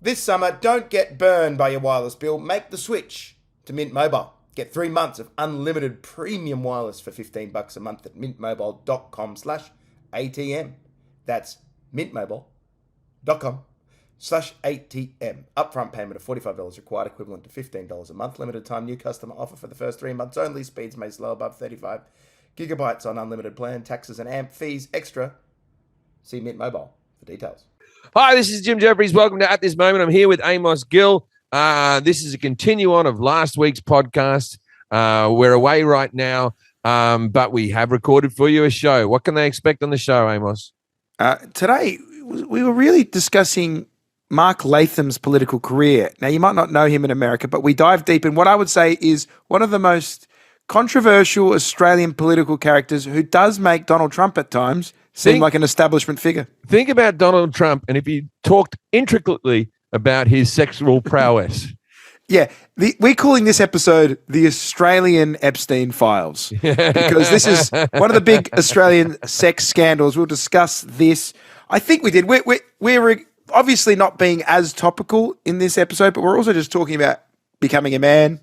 This summer, don't get burned by your wireless bill. Make the switch to Mint Mobile. Get 3 months of unlimited premium wireless for $15 a month at mintmobile.com/ATM. That's mintmobile.com/ATM. Upfront payment of $45 required, equivalent to $15 a month. Limited time new customer offer for the first 3 months only. Speeds may slow above 35 gigabytes on unlimited plan. Taxes and amp fees extra. See Mint Mobile for details. Hi, this is Jim Jefferies. Welcome to At This Moment. I'm here with Amos Gill. This is a continue-on of last week's podcast. We're away right now, but we have recorded for you a show. What can they expect on the show, Amos? Today, we were really discussing Mark Latham's political career. Now, you might not know him in America, but we dive deep in what I would say is one of the most controversial Australian political characters who does make Donald Trump at times seem like an establishment figure. Think about Donald Trump, and if he talked intricately about his sexual prowess. Yeah, we're calling this episode the Australian Epstein Files because this is one of the big Australian sex scandals. We'll discuss this. I think we did. We're obviously not being as topical in this episode, but we're also just talking about becoming a man.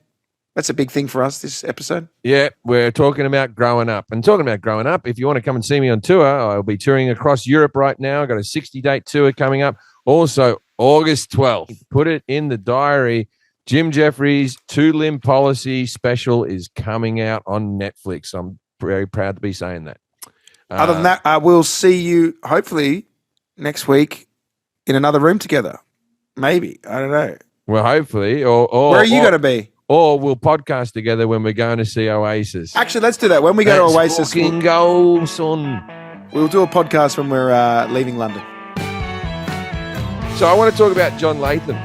That's a big thing for us this episode. Yeah, we're talking about growing up. And talking about growing up, if you want to come and see me on tour, I'll be touring across Europe right now. I've got a 60-date tour coming up. Also, August 12th. Put it in the diary. Jim Jefferies' two-limb policy special is coming out on Netflix. I'm very proud to be saying that. Other than that, we'll see you hopefully next week in another room together. Maybe. I don't know. Well, hopefully. Or where are you going to be? Or we'll podcast together when we're going to see Oasis. Actually, let's do that. When we go to Oasis, go, son. We'll do a podcast when we're leaving London. So I want to talk about John Latham.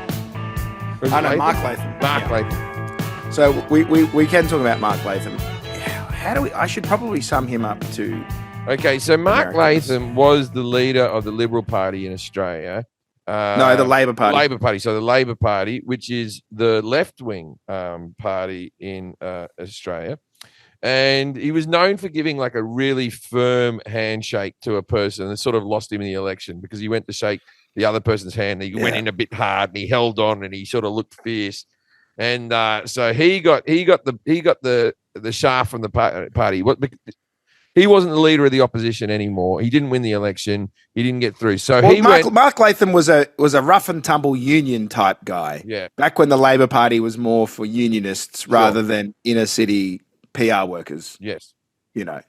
Mark Latham. Mark Latham. So we can talk about Mark Latham. How do we? I should probably sum him up to. Okay, so Mark Latham was the leader of the Liberal Party in Australia. No, the Labor Party. Labor Party. So the Labor Party, which is the left-wing party in Australia. And he was known for giving like a really firm handshake to a person that sort of lost him in the election because he went to shake the other person's hand. And he went in a bit hard and he held on and he sort of looked fierce. And so he got the shaft from the party. He wasn't the leader of the opposition anymore. He didn't win the election. He didn't get through. So Mark Latham was a rough and tumble union type guy. Yeah. Back when the Labor Party was more for unionists rather than inner city PR workers. Yes. You know,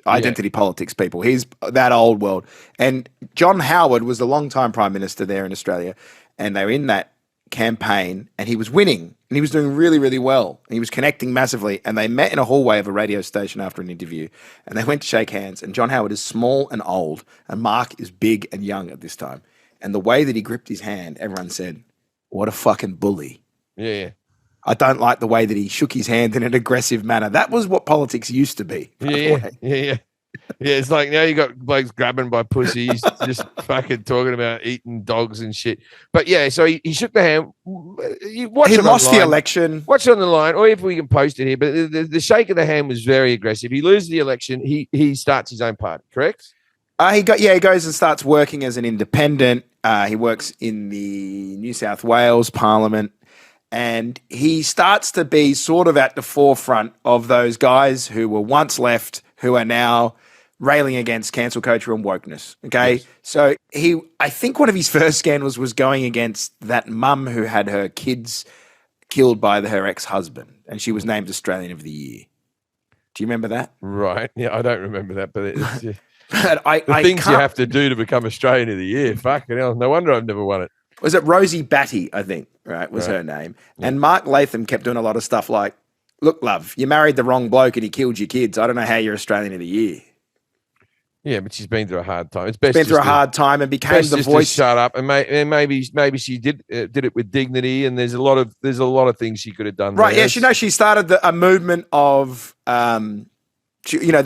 identity politics people. He's that old world. And John Howard was the longtime Prime Minister there in Australia. And they were in that campaign and he was winning and he was doing really, really well. And he was connecting massively. And they met in a hallway of a radio station after an interview and they went to shake hands. And John Howard is small and old and Mark is big and young at this time. And the way that he gripped his hand, everyone said, what a fucking bully. Yeah. I don't like the way that he shook his hand in an aggressive manner. That was what politics used to be. Yeah. Yeah, it's like now you got blokes grabbing by pussies, just fucking talking about eating dogs and shit. But yeah, so he shook the hand. He lost the election. Watch it on the line, or if we can post it here. But the shake of the hand was very aggressive. He loses the election. He starts his own party, correct? He goes and starts working as an independent. He works in the New South Wales Parliament. And he starts to be sort of at the forefront of those guys who were once left, who are now railing against cancel culture and wokeness. Okay. Yes. So I think one of his first scandals was going against that mum who had her kids killed by her ex-husband. And she was named Australian of the Year. Do you remember that? Right. Yeah, I don't remember that, but it's, but the things you have to do to become Australian of the Year. Fucking hell. No wonder I've never won it. Was it Rosie Batty, I think, was her name. Yeah. And Mark Latham kept doing a lot of stuff like, look, love, you married the wrong bloke and he killed your kids. I don't know how you're Australian of the Year. Yeah, but she's been through a hard time. It's best been through a hard time and became the voice. To shut up, and maybe she did it with dignity. And there's a lot of things she could have done. Right? There. Yeah, she started a movement of the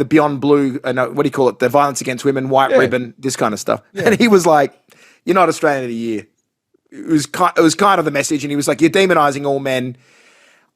Beyond Blue. What do you call it? The violence against women, white ribbon, this kind of stuff. Yeah. And he was like, "You're not Australian of the Year." It was kind of the message, and he was like, "You're demonizing all men."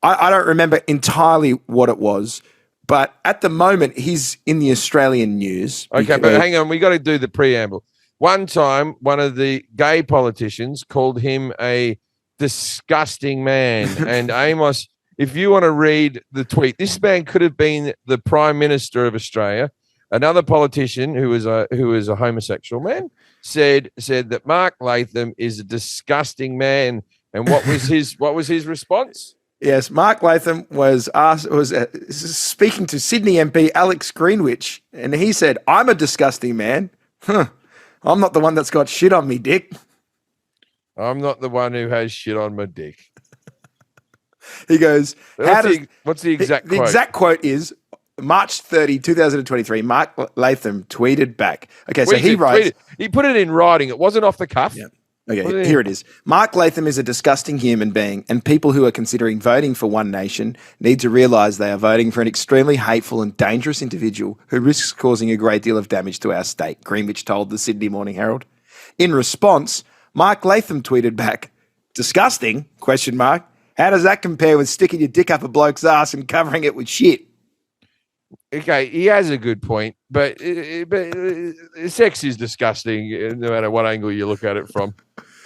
I don't remember entirely what it was. But at the moment, he's in the Australian news. Okay, but hang on. We got to do the preamble. One time, one of the gay politicians called him a disgusting man. And Amos, if you want to read the tweet, this man could have been the Prime Minister of Australia. Another politician who is a homosexual man said that Mark Latham is a disgusting man. And what was his response? Yes, Mark Latham was speaking to Sydney MP Alex Greenwich, and he said, "I'm a disgusting man. I'm not the one that's got shit on me, dick. I'm not the one who has shit on my dick." He goes, what's the exact quote? The exact quote is March 30, 2023, Mark Latham tweeted back. Okay, so he writes... He put it in writing. It wasn't off the cuff. Yeah. Okay, here it is. Mark Latham is a disgusting human being, and people who are considering voting for One Nation need to realise they are voting for an extremely hateful and dangerous individual who risks causing a great deal of damage to our state, Greenwich told the Sydney Morning Herald. In response, Mark Latham tweeted back, "Disgusting? ? How does that compare with sticking your dick up a bloke's ass and covering it with shit?" Okay, he has a good point, but sex is disgusting no matter what angle you look at it from.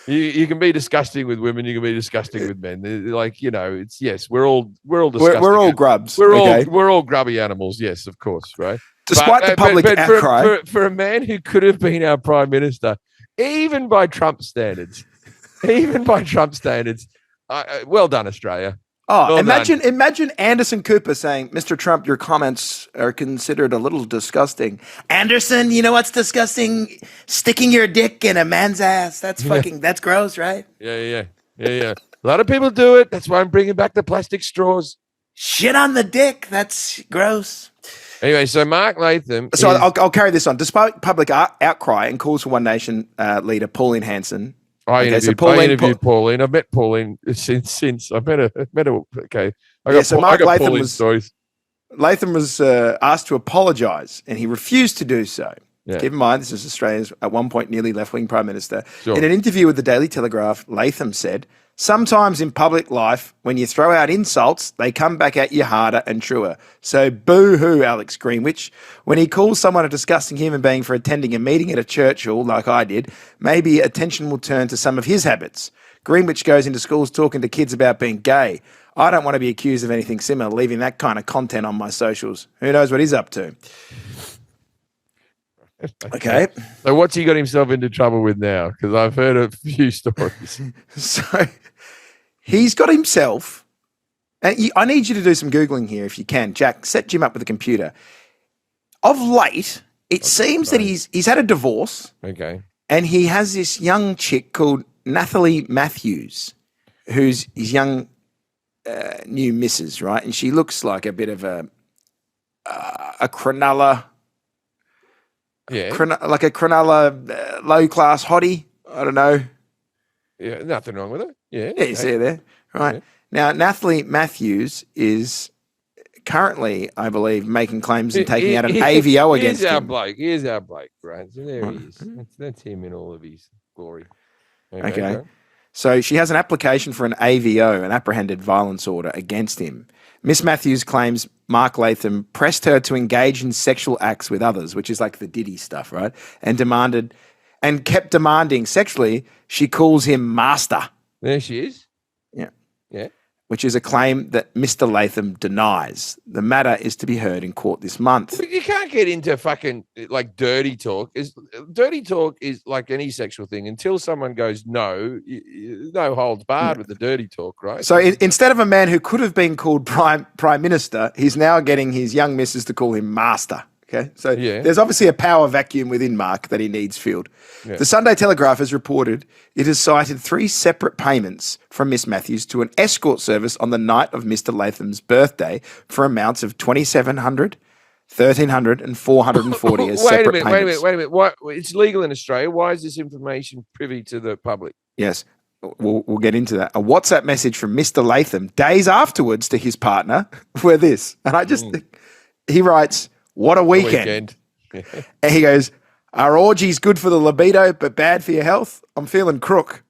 You can be disgusting with women, you can be disgusting with men. Like, it's yes, we're all disgusting. We're all grubs. We're all grubby animals. Yes, of course, right. Despite the public outcry, for a man who could have been our prime minister, even by Trump standards, well done, Australia. Oh, imagine Anderson Cooper saying, "Mr. Trump, your comments are considered a little disgusting." Anderson, you know what's disgusting? Sticking your dick in a man's ass. That's that's gross, right? Yeah. A lot of people do it. That's why I'm bringing back the plastic straws. Shit on the dick. That's gross. Anyway, so Mark Latham. So I'll carry this on. Despite public outcry and calls for One Nation leader Pauline Hanson. I interviewed Pauline. I've met Pauline since. I've met her. Okay. Mark Latham was asked to apologise, and he refused to do so. Yeah. Keep in mind, this is Australia's at one point nearly left-wing Prime Minister. Sure. In an interview with the Daily Telegraph, Latham said, "Sometimes in public life, when you throw out insults, they come back at you harder and truer. So boo-hoo, Alex Greenwich. When he calls someone a disgusting human being for attending a meeting at a church hall like I did, maybe attention will turn to some of his habits. Greenwich goes into schools talking to kids about being gay. I don't want to be accused of anything similar, leaving that kind of content on my socials. Who knows what he's up to?" Okay. So what's he got himself into trouble with now? Because I've heard a few stories. So he's got himself, and I need you to do some Googling here if you can. Jack, set Jim up with a computer. Of late, it seems that he's had a divorce. Okay. And he has this young chick called Nathalie Matthews, who's his young new missus, right? And she looks like a bit of a Cronulla. Yeah, like a Cronulla low-class hottie. I don't know. Yeah, nothing wrong with it. Yeah, you see her there. Right. Yeah. Now, Nathalie Matthews is currently, I believe, making claims and taking out an AVO against him. Here's our bloke, right? So there he is. That's him in all of his glory. Okay. So she has an application for an AVO, an apprehended violence order, against him. Miss Matthews claims Mark Latham pressed her to engage in sexual acts with others, which is like the Diddy stuff, right? And kept demanding sexually. She calls him master. There she is. Yeah. Which is a claim that Mr. Latham denies. The matter is to be heard in court this month. You can't get into fucking like dirty talk. Dirty talk is like any sexual thing. Until someone goes no holds barred with the dirty talk, right? So instead of a man who could have been called prime minister, he's now getting his young missus to call him master. Okay, so there's obviously a power vacuum within Mark that he needs filled. Yeah. The Sunday Telegraph has reported it has cited 3 separate payments from Miss Matthews to an escort service on the night of Mr. Latham's birthday for amounts of $2,700, $1,300 and $440 as separate payments. Wait a minute. What? It's legal in Australia. Why is this information privy to the public? Yes, we'll get into that. A WhatsApp message from Mr. Latham days afterwards to his partner were this. And I just think he writes, "What a weekend." And he goes, "Are orgies good for the libido but bad for your health? I'm feeling crook."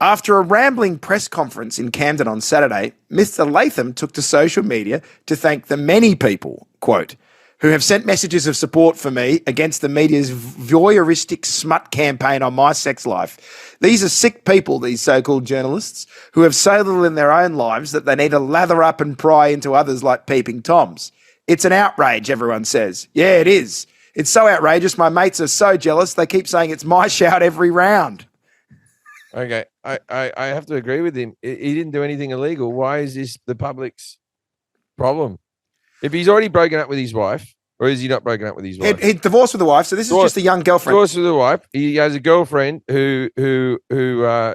After a rambling press conference in Camden on Saturday, Mr. Latham took to social media to thank the many people, quote, who have sent messages of support for me against the media's voyeuristic smut campaign on my sex life. These are sick people, these so-called journalists, who have so little in their own lives that they need to lather up and pry into others like peeping Toms. It's an outrage, everyone says. Yeah, it is. It's so outrageous. My mates are so jealous. They keep saying it's my shout every round. Okay, I have to agree with him. He didn't do anything illegal. Why is this the public's problem? If he's already broken up with his wife, or is he not broken up with his wife? He divorced with the wife, so this is just a young girlfriend. Divorced with the wife. He has a girlfriend who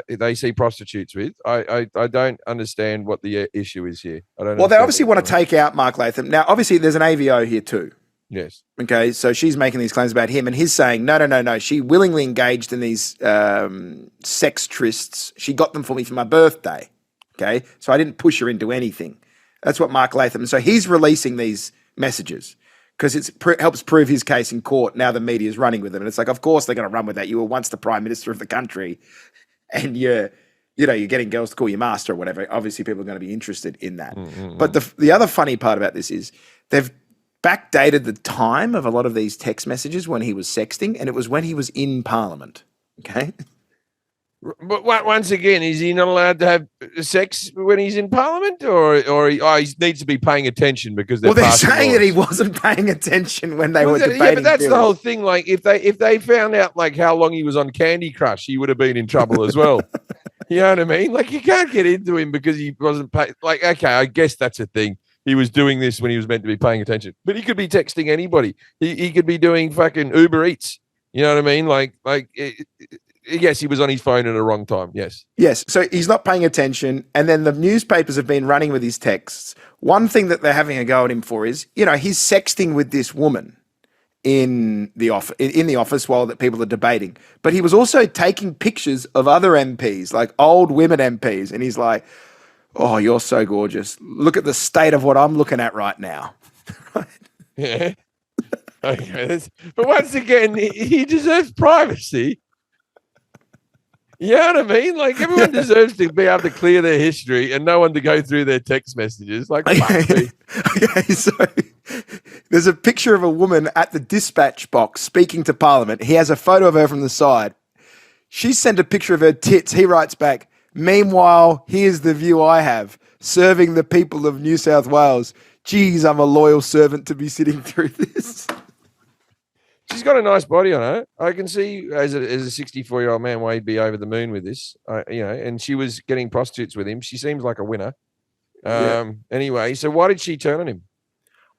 they see prostitutes with. I don't understand what the issue is here. I don't. Well, they obviously want to take out Mark Latham. Now, obviously, there's an AVO here too. Yes. Okay, so she's making these claims about him, and he's saying, no. She willingly engaged in these sex trysts. She got them for me for my birthday. Okay, so I didn't push her into anything. That's what Mark Latham. So he's releasing these messages because it helps prove his case in court. Now the media is running with them, and it's like, of course they're going to run with that. You were once the prime minister of the country, and you're getting girls to call you master or whatever. Obviously, people are going to be interested in that. But the other funny part about this is they've backdated the time of a lot of these text messages when he was sexting, and it was when he was in Parliament. Okay. But once again, is he not allowed to have sex when he's in Parliament, or he needs to be paying attention because they're saying that he wasn't paying attention when they were debating. Yeah, but that's bills. the whole thing. Like if they found out like how long he was on Candy Crush, he would have been in trouble as well. You know what I mean? Like you can't get into him because he wasn't paying. Like okay, I guess that's a thing. He was doing this when he was meant to be paying attention, but he could be texting anybody. He could be doing fucking Uber Eats. You know what I mean? Yes, he was on his phone at the wrong time. Yes. Yes. So he's not paying attention. And then the newspapers have been running with his texts. One thing that they're having a go at him for is, he's sexting with this woman in the office while that people are debating. But he was also taking pictures of other MPs, like old women MPs. And he's like, oh, you're so gorgeous. Look at the state of what I'm looking at right now. Right? Yeah. Okay. But once again, he deserves privacy. You know what I mean? Like everyone deserves to be able to clear their history and no one to go through their text messages. Like, fuck me. Okay, so there's a picture of a woman at the dispatch box speaking to Parliament. He has a photo of her from the side. She sent a picture of her tits. He writes back, meanwhile, here's the view I have, serving the people of New South Wales. Geez, I'm a loyal servant to be sitting through this. She's got a nice body on her. I can see as a 64-year-old man why he'd be over the moon with this. And she was getting prostitutes with him. She seems like a winner. Anyway, so why did she turn on him?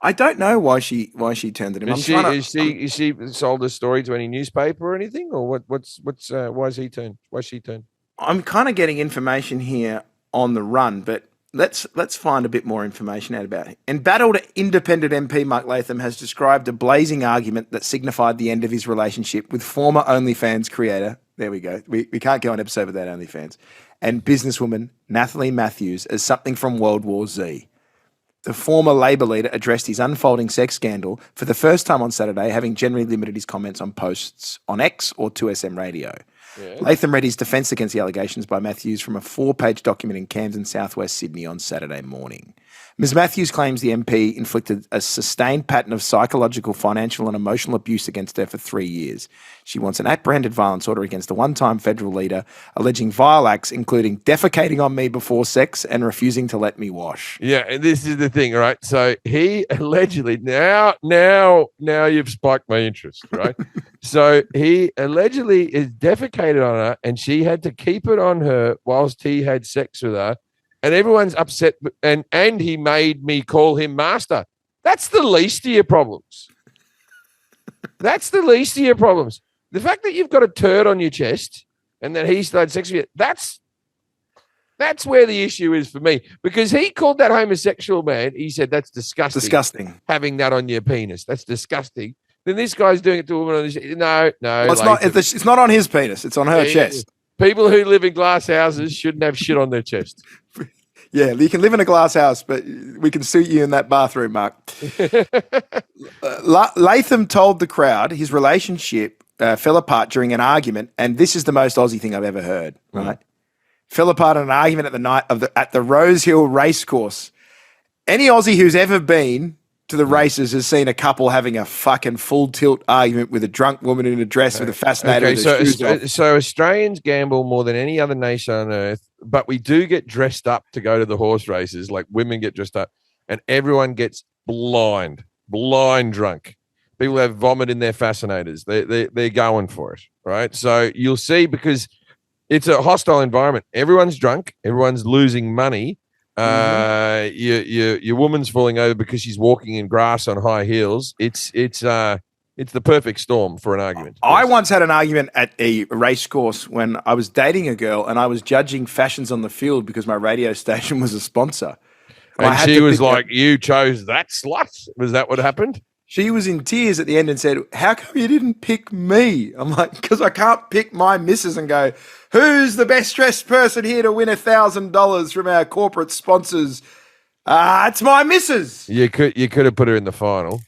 I don't know why she turned on him. Is she sold a story to any newspaper or anything, or why is he turned? Why she turned? I'm kind of getting information here on the run, but let's find a bit more information out about it. Embattled independent MP Mark Latham has described a blazing argument that signified the end of his relationship with former OnlyFans creator. There we go. We can't go an episode without OnlyFans. And businesswoman Nathalie Matthews as something from World War Z. The former Labor leader addressed his unfolding sex scandal for the first time on Saturday, having generally limited his comments on posts on X or 2SM Radio. Yeah. Latham read his defence against the allegations by Matthews from a 4-page document in Camden, southwest Sydney on Saturday morning. Ms Matthews claims the MP inflicted a sustained pattern of psychological, financial and emotional abuse against her for 3 years. She wants an apprehended violence order against the one-time federal leader, alleging vile acts including defecating on me before sex and refusing to let me wash. Yeah, and this is the thing, right? So he allegedly, now you've spiked my interest, right? So he allegedly is defecated on her and she had to keep it on her whilst he had sex with her. And everyone's upset, and he made me call him master. That's the least of your problems. That's the least of your problems. The fact that you've got a turd on your chest and that he started sex with you, that's where the issue is for me. Because he called that homosexual man, he said, that's disgusting. Disgusting. Having that on your penis. That's disgusting. Then this guy's doing it to a woman on his chest. No. Well, it's not on his penis. It's on her chest. People who live in glass houses shouldn't have shit on their chest. Yeah, you can live in a glass house, but we can suit you in that bathroom, Mark. Latham told the crowd his relationship fell apart during an argument, and this is the most Aussie thing I've ever heard, right? Fell apart in an argument at the Rose Hill racecourse. Any Aussie who's ever been to the races has seen a couple having a fucking full tilt argument with a drunk woman in a dress with a fascinator with her shoes off. So Australians gamble more than any other nation on earth, but we do get dressed up to go to the horse races. Like women get dressed up, and everyone gets blind drunk. People have vomit in their fascinators. They're going for it, right? So you'll see, because it's a hostile environment. Everyone's drunk. Everyone's losing money. Your woman's falling over because she's walking in grass on high heels. It's the perfect storm for an argument. I once had an argument at a race course when I was dating a girl and I was judging fashions on the field because my radio station was a sponsor. And she was like, "You chose that slut." Was that what happened? She was in tears at the end and said, "How come you didn't pick me?" I'm like, "Because I can't pick my missus and go, who's the best dressed person here to win $1,000 from our corporate sponsors? It's my missus." You could have put her in the final,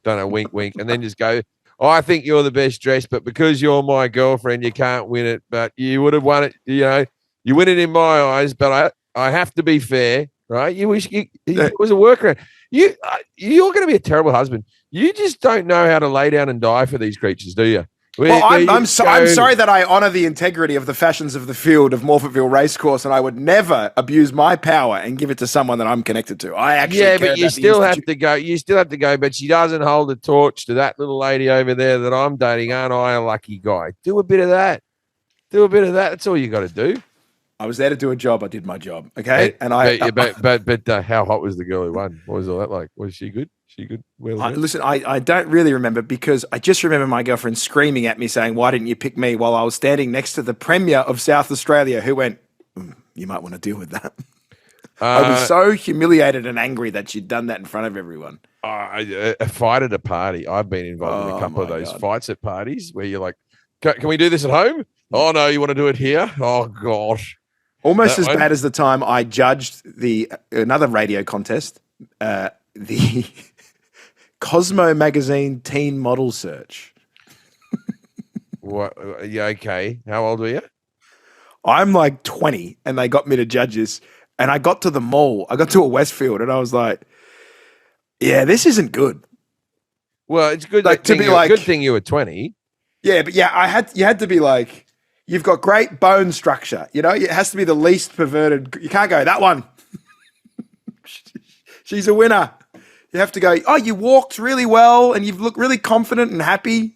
done a wink, and then just go, "Oh, I think you're the best dressed, but because you're my girlfriend, you can't win it. But you would have won it. You know, you win it in my eyes, but I have to be fair, right? You wish it was a workaround. You're going to be a terrible husband. You just don't know how to lay down and die for these creatures, do you?" I'm sorry that I honour the integrity of the fashions of the field of Morphettville Racecourse, and I would never abuse my power and give it to someone that I'm connected to. But you still have to go. You still have to go. But she doesn't hold a torch to that little lady over there that I'm dating. Aren't I a lucky guy? Do a bit of that. That's all you got to do. I was there to do a job. I did my job. Okay, but how hot was the girl who won? What was all that like? Was she good? Listen, I don't really remember, because I just remember my girlfriend screaming at me saying, "Why didn't you pick me?" while I was standing next to the Premier of South Australia, who went, "You might want to deal with that." I was so humiliated and angry that she'd done that in front of everyone. A fight at a party. I've been involved in a couple of those fights at parties where you're like, "Can we do this at home?" "Oh, no, you want to do it here?" "Oh, gosh." Almost as bad as the time I judged another radio contest, the Cosmo magazine teen model search. What? Yeah, okay. How old were you? I'm like 20, and they got me to judge this. And I got to the mall. I got to a Westfield, and I was like, "Yeah, this isn't good." Well, it's good. Like, good thing you were 20. Yeah, but yeah, you had to be like, "You've got great bone structure." You know, it has to be the least perverted. You can't go, "That one. She's a winner." You have to go, "Oh, you walked really well and you look really confident and happy."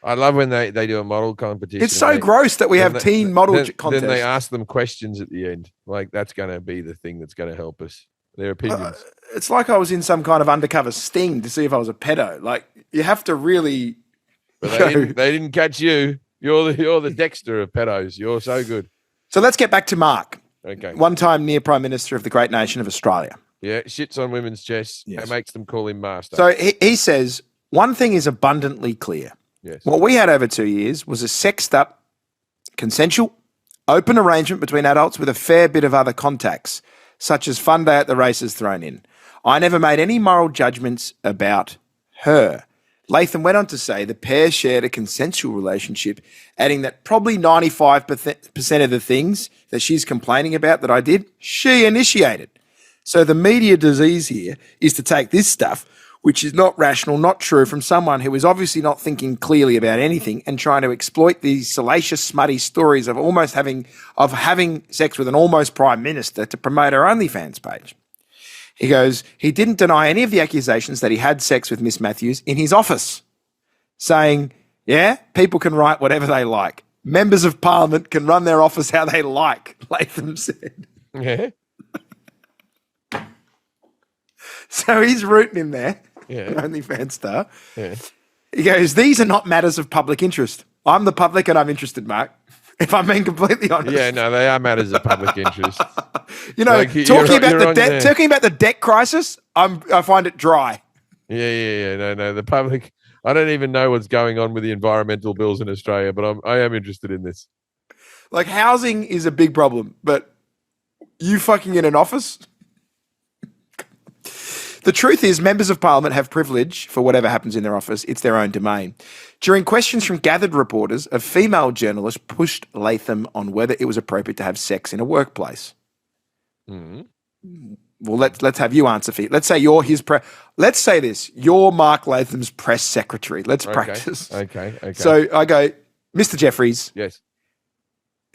I love when they do a model competition. It's so gross that we have teen model contests. Then they ask them questions at the end. Like, that's going to be the thing that's going to help us. Their opinions. It's like I was in some kind of undercover sting to see if I was a pedo. Like, you have to really. But they didn't catch you. You're the Dexter of pedos. You're so good. So let's get back to Mark. Okay. One time near Prime Minister of the great nation of Australia. Yeah, shits on women's chests. Yes. It makes them call him master. So he says, one thing is abundantly clear. Yes. What we had over 2 years was a sexed up, consensual, open arrangement between adults with a fair bit of other contacts, such as fun day at the races thrown in. I never made any moral judgments about her. Latham went on to say the pair shared a consensual relationship, adding that probably 95% of the things that she's complaining about that I did, she initiated. So the media disease here is to take this stuff, which is not rational, not true, from someone who is obviously not thinking clearly about anything and trying to exploit these salacious, smutty stories of having sex with an almost prime minister to promote her OnlyFans page. He goes, he didn't deny any of the accusations that he had sex with Miss Matthews in his office, saying, "Yeah, people can write whatever they like. Members of Parliament can run their office how they like," Latham said. Yeah. So he's rooting in there, an OnlyFans star. Yeah. He goes, "These are not matters of public interest. I'm the public and I'm interested, Mark, if I'm being completely honest." Yeah, no, they are matters of public interest. You know, like, talking about the debt crisis, I find it dry. Yeah. No, the public. I don't even know what's going on with the environmental bills in Australia, but I am interested in this. Like, housing is a big problem, but you fucking in an office? The truth is, members of Parliament have privilege for whatever happens in their office. It's their own domain. During questions from gathered reporters, a female journalist pushed Latham on whether it was appropriate to have sex in a workplace. Mm-hmm. well, let's have you answer for you. Let's say you're his let's say this. You're Mark Latham's press secretary. Let's practice. Okay. So I go, Mr. Jefferies. Yes.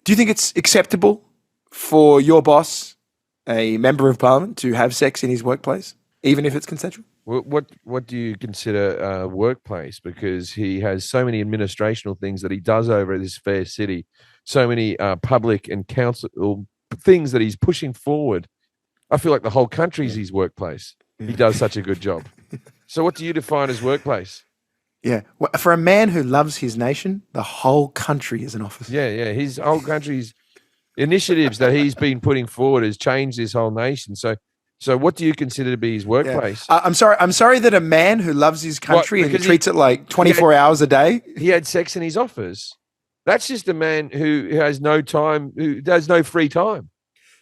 Do you think it's acceptable for your boss, a member of parliament, to have sex in his workplace, even if it's consensual? What do you consider workplace? Because he has so many administrational things that he does over this fair city, so many public and council things that he's pushing forward. I feel like the whole country's his workplace. He does such a good job. So what do you define as workplace? Yeah. Well, for a man who loves his nation, the whole country is an office. Yeah. His whole country's initiatives that he's been putting forward has changed this whole nation. So what do you consider to be his workplace? Yeah. I'm sorry that a man who loves his country and treats it like 24 hours a day. He had sex in his office. That's just a man who has no time, who has no free time,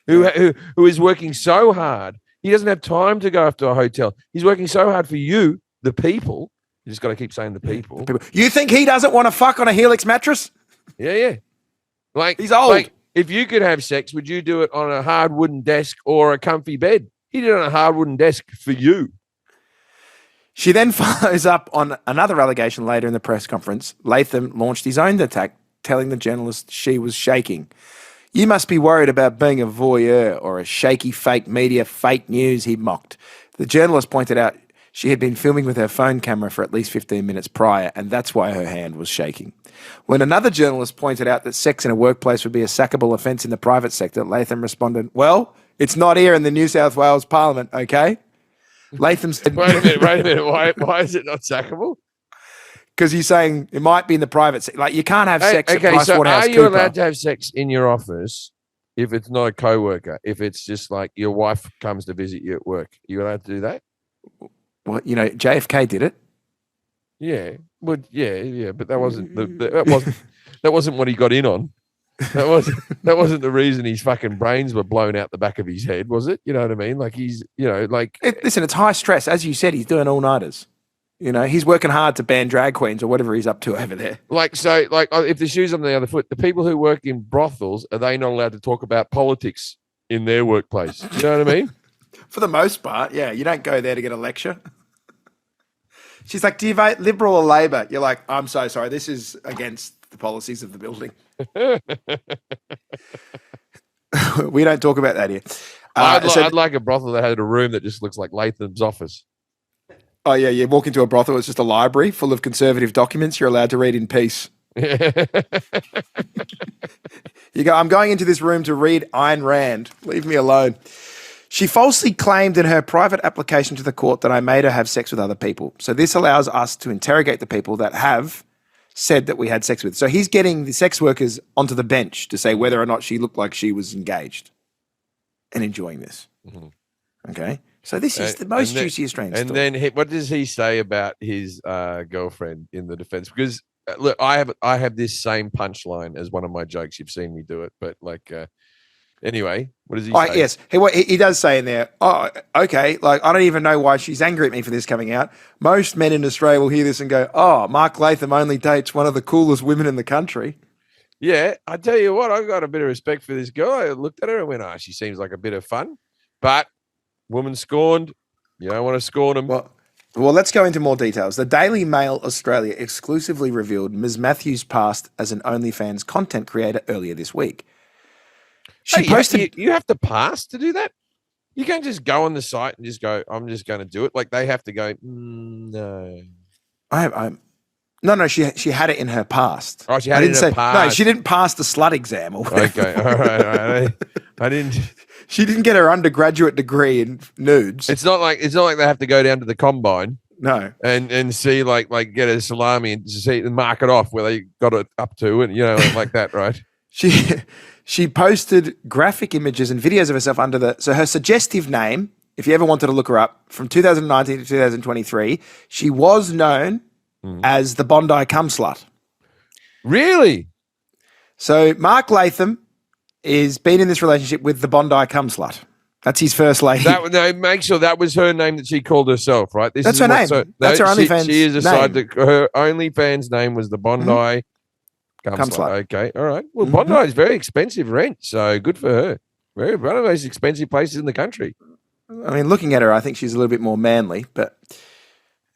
who is working so hard. He doesn't have time to go off to a hotel. He's working so hard for you, the people. You just got to keep saying the people. You think he doesn't want to fuck on a Helix mattress? Yeah. Like, he's old. Like, if you could have sex, would you do it on a hard wooden desk or a comfy bed? He did it on a hard wooden desk for you. She then follows up on another allegation later in the press conference. Latham launched his own attack, telling the journalist she was shaking. You must be worried about being a voyeur or a shaky fake media, fake news, he mocked. The journalist pointed out she had been filming with her phone camera for at least 15 minutes prior, and that's why her hand was shaking. When another journalist pointed out that sex in a workplace would be a sackable offence in the private sector, Latham responded, well, it's not here in the New South Wales Parliament, okay? Latham said... Wait a minute. Why is it not sackable? Because he's saying it might be in the private sector. Like, you can't have sex at Pricewaterhouse. So are you allowed to have sex in your office if it's not a co-worker? If it's just like your wife comes to visit you at work, are you allowed to do that? Well, JFK did it. Yeah. Well, yeah. But that wasn't that wasn't what he got in on. That wasn't the reason his fucking brains were blown out the back of his head, was it? You know what I mean? Like listen, it's high stress. As you said, he's doing all-nighters. He's working hard to ban drag queens or whatever he's up to over there. If the shoe's on the other foot, the people who work in brothels, are they not allowed to talk about politics in their workplace? You know what I mean? For the most part, yeah. You don't go there to get a lecture. She's like, do you vote Liberal or Labor? You're like, I'm so sorry. This is against the policies of the building. We don't talk about that here. I'd like a brothel that had a room that just looks like Latham's office. Oh, yeah, you walk into a brothel, it's just a library full of conservative documents you're allowed to read in peace. You go, I'm going into this room to read Ayn Rand. Leave me alone. She falsely claimed in her private application to the court that I made her have sex with other people. So this allows us to interrogate the people that have said that we had sex with. So he's getting the sex workers onto the bench to say whether or not she looked like she was engaged and enjoying this. Mm-hmm. Okay? So this is the most juicy strange story. And then what does he say about his girlfriend in the defense? Because look, I have this same punchline as one of my jokes. You've seen me do it, but anyway, what does he say? Yes, he does say in there, oh, okay, like I don't even know why she's angry at me for this coming out. Most men in Australia will hear this and go, oh, Mark Latham only dates one of the coolest women in the country. Yeah, I tell you what, I've got a bit of respect for this girl. I looked at her and went, she seems like a bit of fun, but woman scorned. You don't want to scorn them. Well, let's go into more details. The Daily Mail Australia exclusively revealed Ms. Matthews passed as an OnlyFans content creator earlier this week. She posted. You have to pass to do that? You can't just go on the site and just go, I'm just going to do it. Like they have to go, no. No, she had it in her past. Oh, she had it in her past. No, she didn't pass the slut exam or whatever. Okay, all right. I didn't. She didn't get her undergraduate degree in nudes. It's not like they have to go down to the combine. No. And see like get a salami and see and mark it off where they got it up to and like that, right? She posted graphic images and videos of herself so her suggestive name, if you ever wanted to look her up, from 2019 to 2023, she was known as the Bondi Cum Slut. Really? So Mark Latham is been in this relationship with the Bondi Cum Slut. That's his first lady. Make sure that was her name that she called herself, right? That's her name. That's her OnlyFans. She has decided her OnlyFans name was the Bondi Cum Slut. Okay, all right. Well, Bondi is very expensive rent, so good for her. One of the most expensive places in the country. I mean, looking at her, I think she's a little bit more manly, but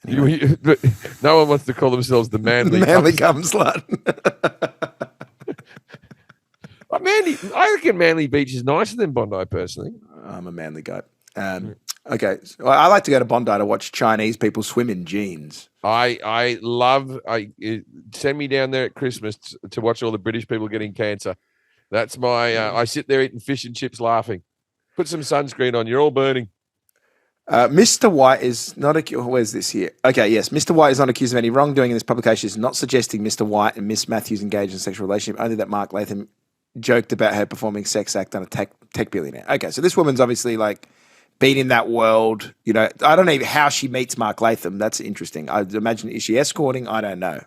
But no one wants to call themselves the manly. cum slut. I reckon Manly Beach is nicer than Bondi, personally. I'm a manly guy. Okay, so I like to go to Bondi to watch Chinese people swim in jeans. I send me down there at Christmas to watch all the British people getting cancer. That's my. I sit there eating fish and chips, laughing. Put some sunscreen on. You're all burning. Mr. White is not accused. Where's this here? Okay, yes. Mr. White is not accused of any wrongdoing in this publication. Is not suggesting Mr. White and Miss Matthews engaged in a sexual relationship. Only that Mark Latham joked about her performing sex act on a tech billionaire. Okay, so this woman's obviously like been in that world. You know, I don't know how she meets Mark Latham. That's interesting. I imagine, is she escorting? I don't know.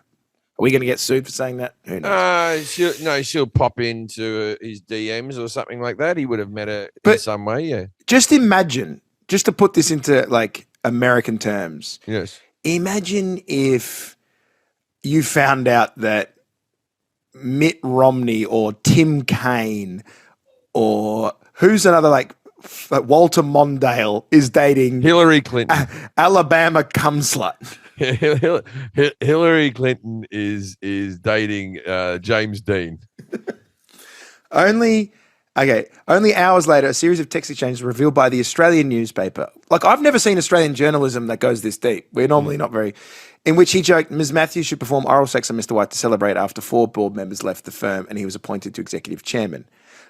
Are we going to get sued for saying that? Who knows? She'll pop into his DMs or something like that. He would have met her in some way. Yeah. Just imagine, just to put this into like American terms. Yes. Imagine if you found out that Mitt Romney or Tim Kaine or who's another like Walter Mondale is dating Hillary Clinton. Alabama cum slut. Hillary Clinton is dating James Dean. Only hours later, a series of text exchanges revealed by the Australian newspaper. Like, I've never seen Australian journalism that goes this deep. We're normally not very. In which he joked Ms. Matthews should perform oral sex on Mr. White to celebrate after 4 board members left the firm and he was appointed to executive chairman.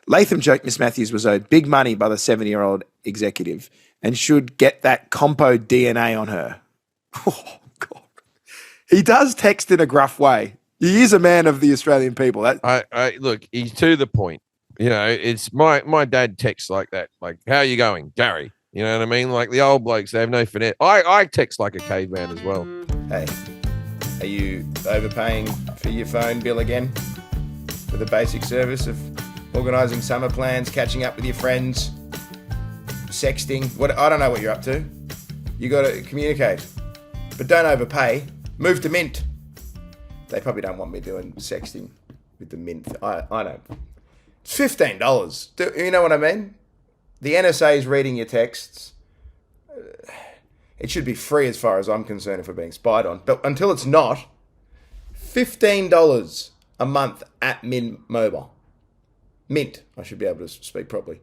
Latham joked Ms. Matthews was owed big money by the 70-year-old executive and should get that compo DNA on her. Oh, God. He does text in a gruff way. He is a man of the Australian people. I look, he's to the point. You know, it's my dad texts like that. Like, how are you going, Gary? You know what I mean? Like the old blokes, they have no finesse. I text like a caveman as well. Hey, are you overpaying for your phone bill again? For the basic service of organising summer plans, catching up with your friends, sexting? I don't know what you're up to. You got to communicate. But don't overpay. Move to Mint. They probably don't want me doing sexting with the Mint. I don't. It's $15. You know what I mean? The NSA is reading your texts. It should be free as far as I'm concerned if we're being spied on. But until it's not, $15 a month at Mint Mobile. Mint, I should be able to speak properly.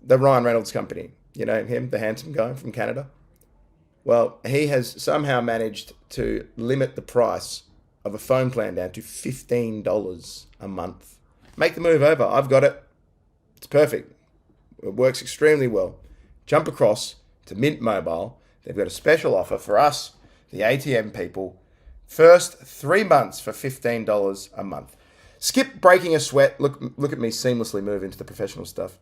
The Ryan Reynolds company. You know him, the handsome guy from Canada? Well, he has somehow managed to limit the price of a phone plan down to $15 a month. Make the move over. I've got it. It's perfect. It works extremely well. Jump across to Mint Mobile. They've got a special offer for us, the ATM people. First 3 months for $15 a month. Skip breaking a sweat. Look at me seamlessly move into the professional stuff.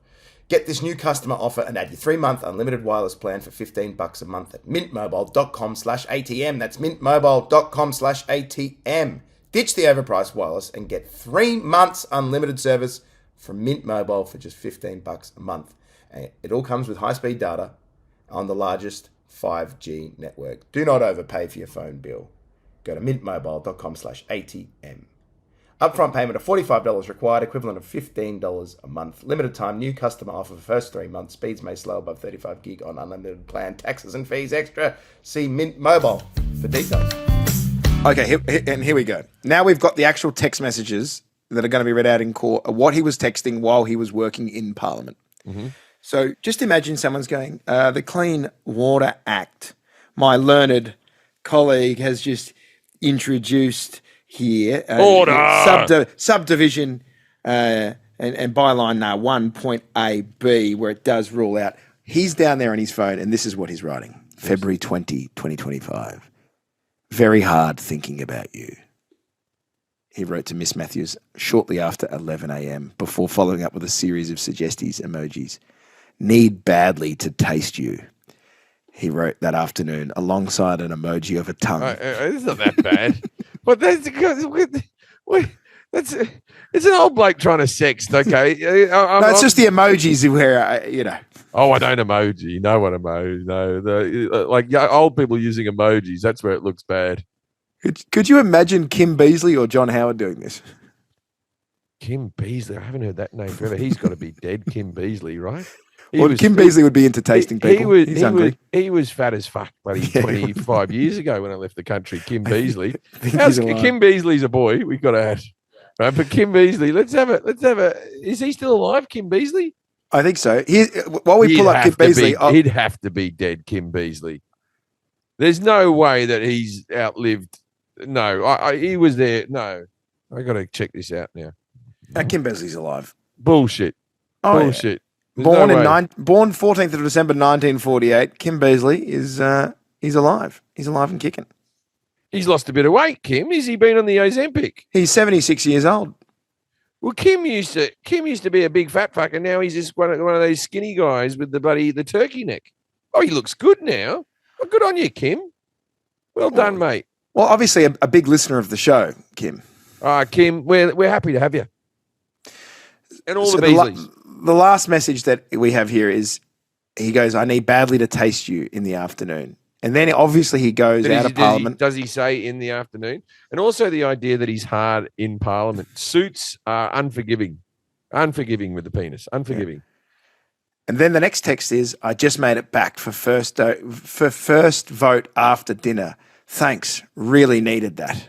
Get this new customer offer and add your 3-month unlimited wireless plan for $15 a month at mintmobile.com/ATM. That's mintmobile.com/ATM. Ditch the overpriced wireless and get 3 months unlimited service from Mint Mobile for just $15 a month. And it all comes with high-speed data on the largest 5G network. Do not overpay for your phone bill. Go to mintmobile.com/ATM. Upfront payment of $45 required, equivalent of $15 a month. Limited time, new customer offer for first 3 months. Speeds may slow above 35 gig on unlimited plan. Taxes and fees extra. See Mint Mobile for details. Okay, here we go. Now we've got the actual text messages that are going to be read out in court, what he was texting while he was working in Parliament. Mm-hmm. So just imagine someone's going, the Clean Water Act, my learned colleague has just introduced here. Order! Subdivision and byline 1.AB, where it does rule out. He's down there on his phone, and this is what he's writing. February 20, 2025. Very hard thinking about you. He wrote to Miss Matthews shortly after 11 a.m. before following up with a series of suggesties emojis. Need badly to taste you. He wrote that afternoon alongside an emoji of a tongue. It's not that bad. But it's an old bloke trying to sext, okay? It's just the emojis where, you know. Oh, I don't emoji. No one emoji. No, like old people using emojis. That's where it looks bad. Could you imagine Kim Beazley or John Howard doing this? Kim Beazley. I haven't heard that name forever. He's got to be dead, Kim Beazley, right? Kim Beazley would be into tasting people. He's hungry. He was fat as fuck, bloody 25 years ago when I left the country. Kim Beazley. Kim Beazley's a boy. We've got to add. Right, but Kim Beazley, let's have a. Is he still alive, Kim Beazley? I think so. While we pull up Kim Beazley, he'd have to be dead, Kim Beazley. There's no way that he's outlived. No, he was there. No, I got to check this out now. Kim Beazley's alive. Bullshit. Bullshit. Yeah. Born 14th of December 1948. Kim Beazley is he's alive. He's alive and kicking. He's lost a bit of weight, Kim. Has he been on the Ozempic? He's 76 years old. Well, Kim used to be a big fat fuck, and now he's just one of those skinny guys with the turkey neck. Oh, he looks good now. Well, good on you, Kim. Well done, mate. Well, obviously a big listener of the show, Kim. Kim, we're happy to have you. And all the Beazleys. The last message that we have here is, he goes, I need badly to taste you in the afternoon. And then obviously he goes out of Parliament. Does he say in the afternoon? And also the idea that he's hard in Parliament. Suits are unforgiving with the penis. Unforgiving. Yeah. And then the next text is, I just made it back for first vote after dinner. Thanks. Really needed that.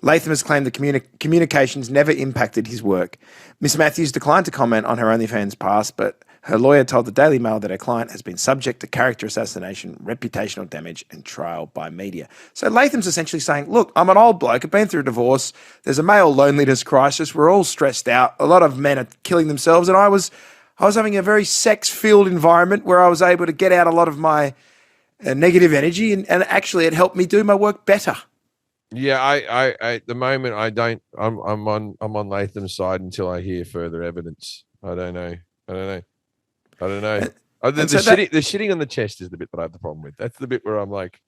Latham has claimed the communications never impacted his work. Miss Matthews declined to comment on her OnlyFans past, but her lawyer told the Daily Mail that her client has been subject to character assassination, reputational damage, and trial by media. So Latham's essentially saying, look, I'm an old bloke. I've been through a divorce. There's a male loneliness crisis. We're all stressed out. A lot of men are killing themselves. And I was having a very sex-filled environment where I was able to get out a lot of my negative energy. And actually it helped me do my work better. Yeah, I at the moment I'm on Latham's side until I hear further evidence. I don't know. The shitting on the chest is the bit that I have the problem with. That's the bit where I'm like,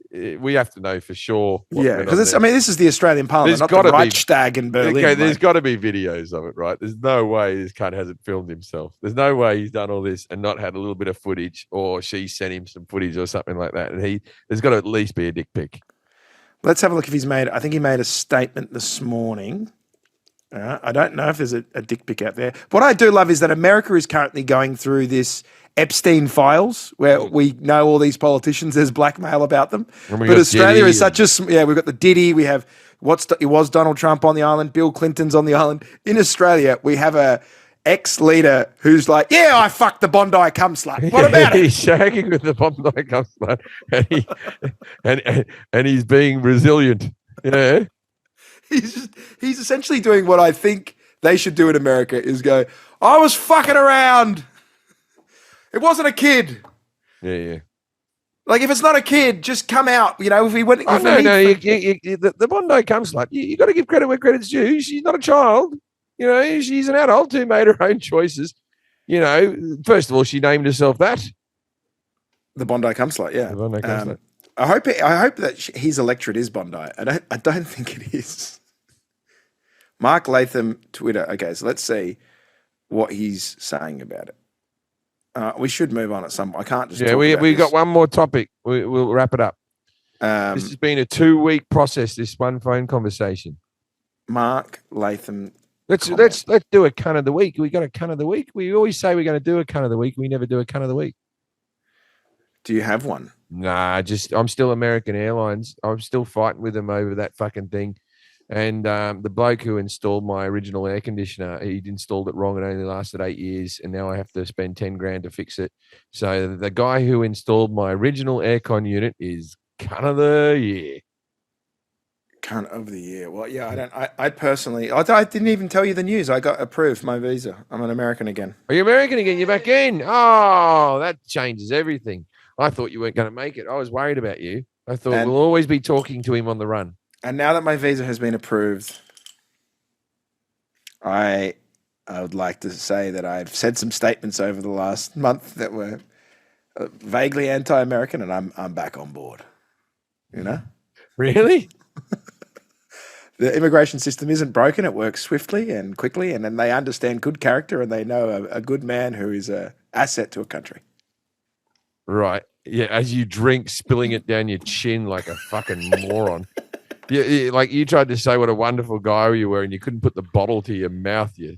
we have to know for sure. Yeah, because this is the Australian Parliament, not the Reichstag in Berlin. Okay, there's got to be videos of it, right? There's no way this cunt hasn't filmed himself. There's no way he's done all this and not had a little bit of footage, or she sent him some footage or something like that. And there's got to at least be a dick pic. Let's have a look if I think he made a statement this morning. I don't know if there's a dick pic out there. What I do love is that America is currently going through this Epstein files where we know all these politicians, there's blackmail about them. But Australia is such a, we've got the Diddy, we have it was Donald Trump on the island, Bill Clinton's on the island. In Australia, we have a ex-leader who's like, yeah, I fucked the Bondi cum slut. What about it? He's shagging with the Bondi cum slut and he's being resilient. Yeah. He's essentially doing what I think they should do in America is go, I was fucking around. It wasn't a kid. Yeah. Like, if it's not a kid, just come out. If we went... the Bondi cum slut, you got to give credit where credit's due. She's not a child. She's an adult who made her own choices. First of all, she named herself that. The Bondi cum slut, yeah. The Bondi cum slut. I hope that his electorate is Bondi. I don't think it is. Mark Latham, Twitter. Okay, so let's see what he's saying about it. We should move on at some point. I can't just. Yeah, we got one more topic. We'll wrap it up. This has been a 2-week process. This one phone conversation. Mark Latham. Let's do a cunt of the week. We got a cunt of the week. We always say we're going to do a cunt of the week. We never do a cunt of the week. Do you have one? Nah, I'm still American Airlines. I'm still fighting with them over that fucking thing. And the bloke who installed my original air conditioner, he'd installed it wrong. It only lasted 8 years, and now I have to spend 10 grand to fix it. So the guy who installed my original aircon unit is cunt of the year. Cunt of the year. Well, yeah, I personally, I didn't even tell you the news. I got approved my visa. I'm an American again. Are you American again? You're back in. Oh, that changes everything. I thought you weren't going to make it. I was worried about you. I thought we'll always be talking to him on the run. And now that my visa has been approved, I would like to say that I've said some statements over the last month that were vaguely anti-American, and I'm back on board. Really? The immigration system isn't broken. It works swiftly and quickly, and then they understand good character, and they know a good man who is an asset to a country. Right. Yeah, as you drink, spilling it down your chin like a fucking moron. Yeah, like you tried to say what a wonderful guy you were, and you couldn't put the bottle to your mouth. You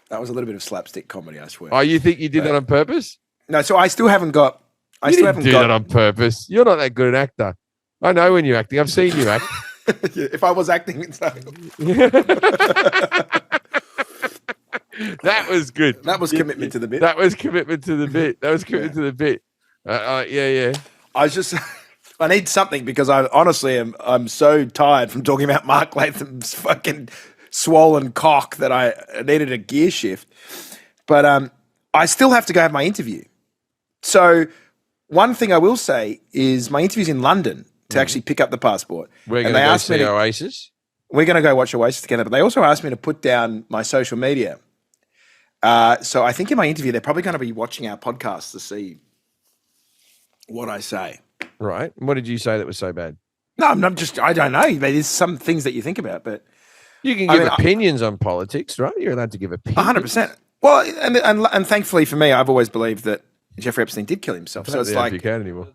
That was a little bit of slapstick comedy, I swear. Oh, you think you did that on purpose? No, so I still haven't got. You didn't do that on purpose. You're not that good an actor. I know when you're acting. I've seen you act. If I was acting, that was good. That was commitment to the bit. That was commitment to the bit. Yeah. I need something because I'm so tired from talking about Mark Latham's fucking swollen cock that I needed a gear shift. But I still have to go have my interview. So one thing I will say is my interview's in London to actually pick up the passport. We're going to go see Oasis. We're going to go watch Oasis together. But they also asked me to put down my social media. So I think in my interview, they're probably going to be watching our podcast to see what I say. Right. And what did you say that was so bad? No, I don't know. There's some things that you think about, but you can give opinions on politics, right? You're allowed to give opinions. 100%. Well, and thankfully for me, I've always believed that Jeffrey Epstein did kill himself. So it's like if you can anymore.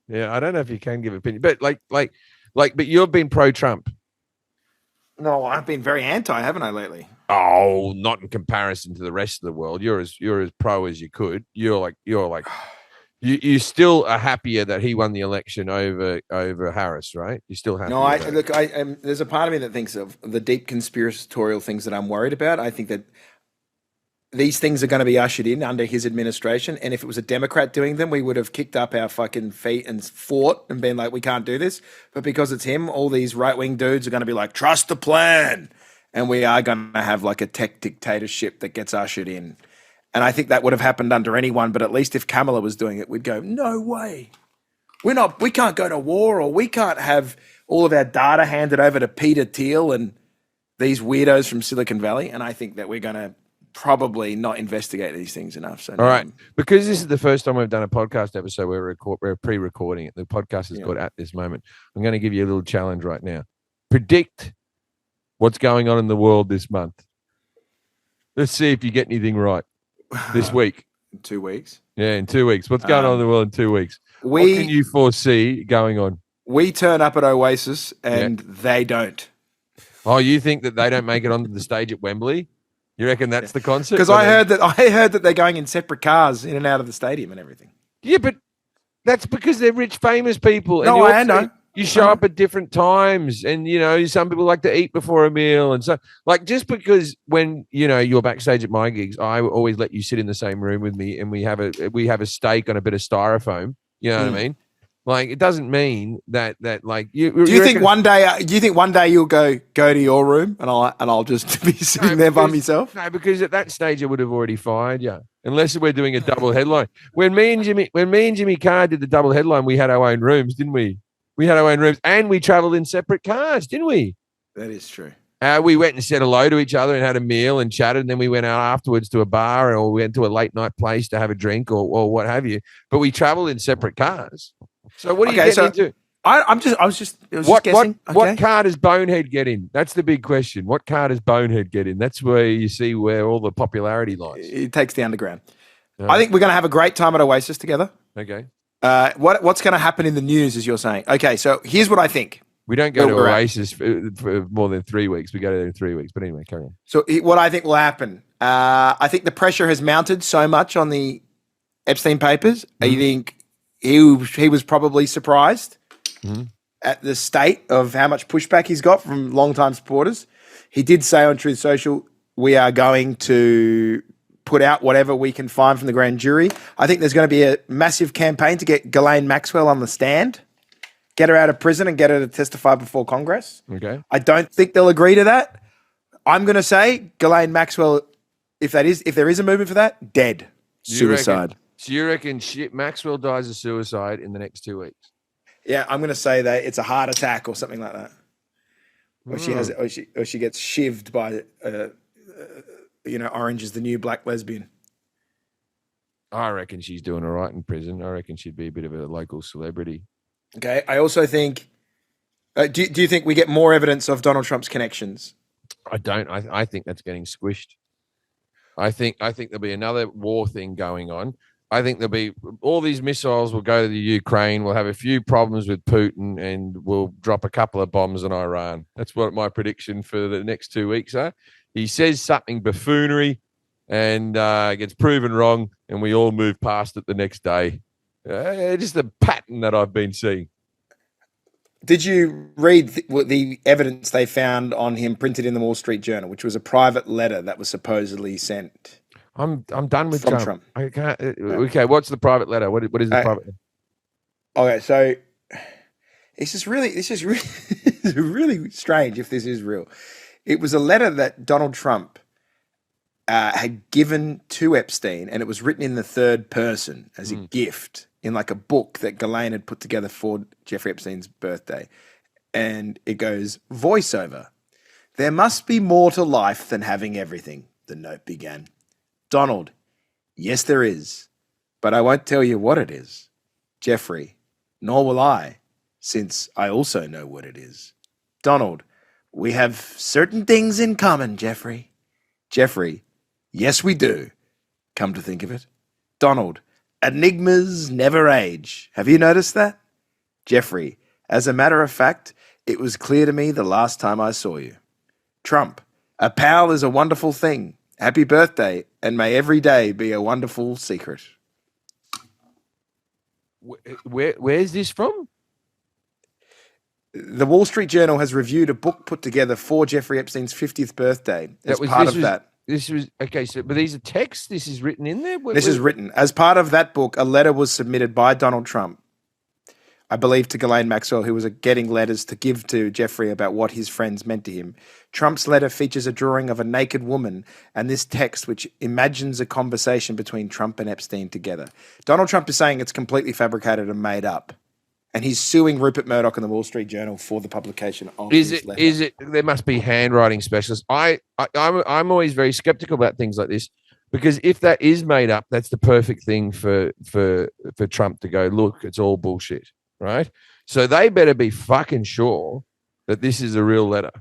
Yeah, I don't know if you can give opinion, but but you've been pro-Trump. No, I've been very anti, haven't I, lately? Oh, not in comparison to the rest of the world. You're as pro as you could. You're you still are happier that he won the election over Harris, right? You still happy? No, there's a part of me that thinks of the deep conspiratorial things that I'm worried about. I think that these things are going to be ushered in under his administration. And if it was a Democrat doing them, we would have kicked up our fucking feet and fought and been like, we can't do this. But because it's him, all these right-wing dudes are going to be like, trust the plan. And we are going to have like a tech dictatorship that gets ushered in. And I think that would have happened under anyone. But at least if Kamala was doing it, we'd go, no way. We can't go to war, or we can't have all of our data handed over to Peter Thiel and these weirdos from Silicon Valley. And I think that we're going to probably not investigate these things enough. So all right, because this is the first time we've done a podcast episode where we're pre-recording it. The podcast has got at this moment. I'm going to give you a little challenge right now. Predict what's going on in the world this month. Let's see if you get anything right this week. 2 weeks. Yeah, in 2 weeks. What's going on in the world in 2 weeks? What can you foresee going on? We turn up at Oasis and they don't. Oh, you think that they don't make it onto the stage at Wembley? You reckon that's the concept? Because I heard that they're going in separate cars in and out of the stadium and everything. Yeah, but that's because they're rich, famous people. No, I know. You show up at different times, and some people like to eat before a meal, and so just because when you're backstage at my gigs, I always let you sit in the same room with me, and we have a steak on a bit of styrofoam. You know what I mean? Like, it doesn't mean that you. Do you think one day you'll go to your room and I'll just be sitting there by myself? No, because at that stage I would have already fired you, unless we're doing a double headline. When me and Jimmy Carr did the double headline, we had our own rooms, didn't we? We had our own rooms, and we travelled in separate cars, didn't we? That is true. We went and said hello to each other and had a meal and chatted, and then we went out afterwards to a bar, or we went to a late night place to have a drink or what have you. But we travelled in separate cars. So what are you getting into? I was just guessing. What car does Bonehead get in? That's the big question. What car does Bonehead get in? That's where you see where all the popularity lies. It takes the underground. I think we're going to have a great time at Oasis together. Okay. What's going to happen in the news, as you're saying? Okay, so here's what I think. We don't go to Oasis for more than 3 weeks. We go there in 3 weeks. But anyway, carry on. So what I think will happen, I think the pressure has mounted so much on the Epstein papers. I think he was probably surprised at the state of how much pushback he's got from longtime supporters. He did say on Truth Social, we are going to put out whatever we can find from the grand jury. I think there's going to be a massive campaign to get Ghislaine Maxwell on the stand, get her out of prison and get her to testify before Congress. Okay. I don't think they'll agree to that. I'm going to say Ghislaine Maxwell, if there is a movement for that, dead. Suicide. So you reckon Maxwell dies of suicide in the next 2 weeks? Yeah, I'm going to say that it's a heart attack or something like that. Or she gets shivved by Orange is the New Black lesbian. I reckon she's doing all right in prison. I reckon she'd be a bit of a local celebrity. Okay. I also think, do you think we get more evidence of Donald Trump's connections? I don't. I think that's getting squished. I think there'll be another war thing going on. I think there'll be all these missiles will go to the Ukraine. We'll have a few problems with Putin, and we'll drop a couple of bombs on Iran. That's what my prediction for the next 2 weeks are. He says something buffoonery and gets proven wrong, and we all move past it the next day. Just a pattern that I've been seeing. Did you read the evidence they found on him printed in the Wall Street Journal, which was a private letter that was supposedly sent? I'm done with from Trump. I can't. Okay, what's the private letter? What is the private letter? Okay, so this is really really strange if this is real. It was a letter that Donald Trump had given to Epstein, and it was written in the third person as a gift in like a book that Ghislaine had put together for Jeffrey Epstein's birthday. And it goes, voiceover. There must be more to life than having everything, the note began. Donald, yes, there is, but I won't tell you what it is. Jeffrey, nor will I, since I also know what it is. Donald, we have certain things in common, Jeffrey. Jeffrey, yes, we do, come to think of it. Donald, enigmas never age. Have you noticed that? Jeffrey, as a matter of fact, it was clear to me the last time I saw you. Trump, a pal is a wonderful thing. Happy birthday, and may every day be a wonderful secret. Where's this from? The Wall Street Journal has reviewed a book put together for Jeffrey Epstein's 50th birthday as part of that. This was okay. So, but these are texts. This is written in there. This is written as part of that book. A letter was submitted by Donald Trump, I believe, to Ghislaine Maxwell, who was getting letters to give to Jeffrey about what his friends meant to him. Trump's letter features a drawing of a naked woman and this text, which imagines a conversation between Trump and Epstein together. Donald Trump is saying it's completely fabricated and made up. And he's suing Rupert Murdoch and the Wall Street Journal for the publication of his letter. Is it? There must be handwriting specialists. I'm always very skeptical about things like this, because if that is made up, that's the perfect thing for Trump to go, look, it's all bullshit, right? So they better be fucking sure that this is a real letter.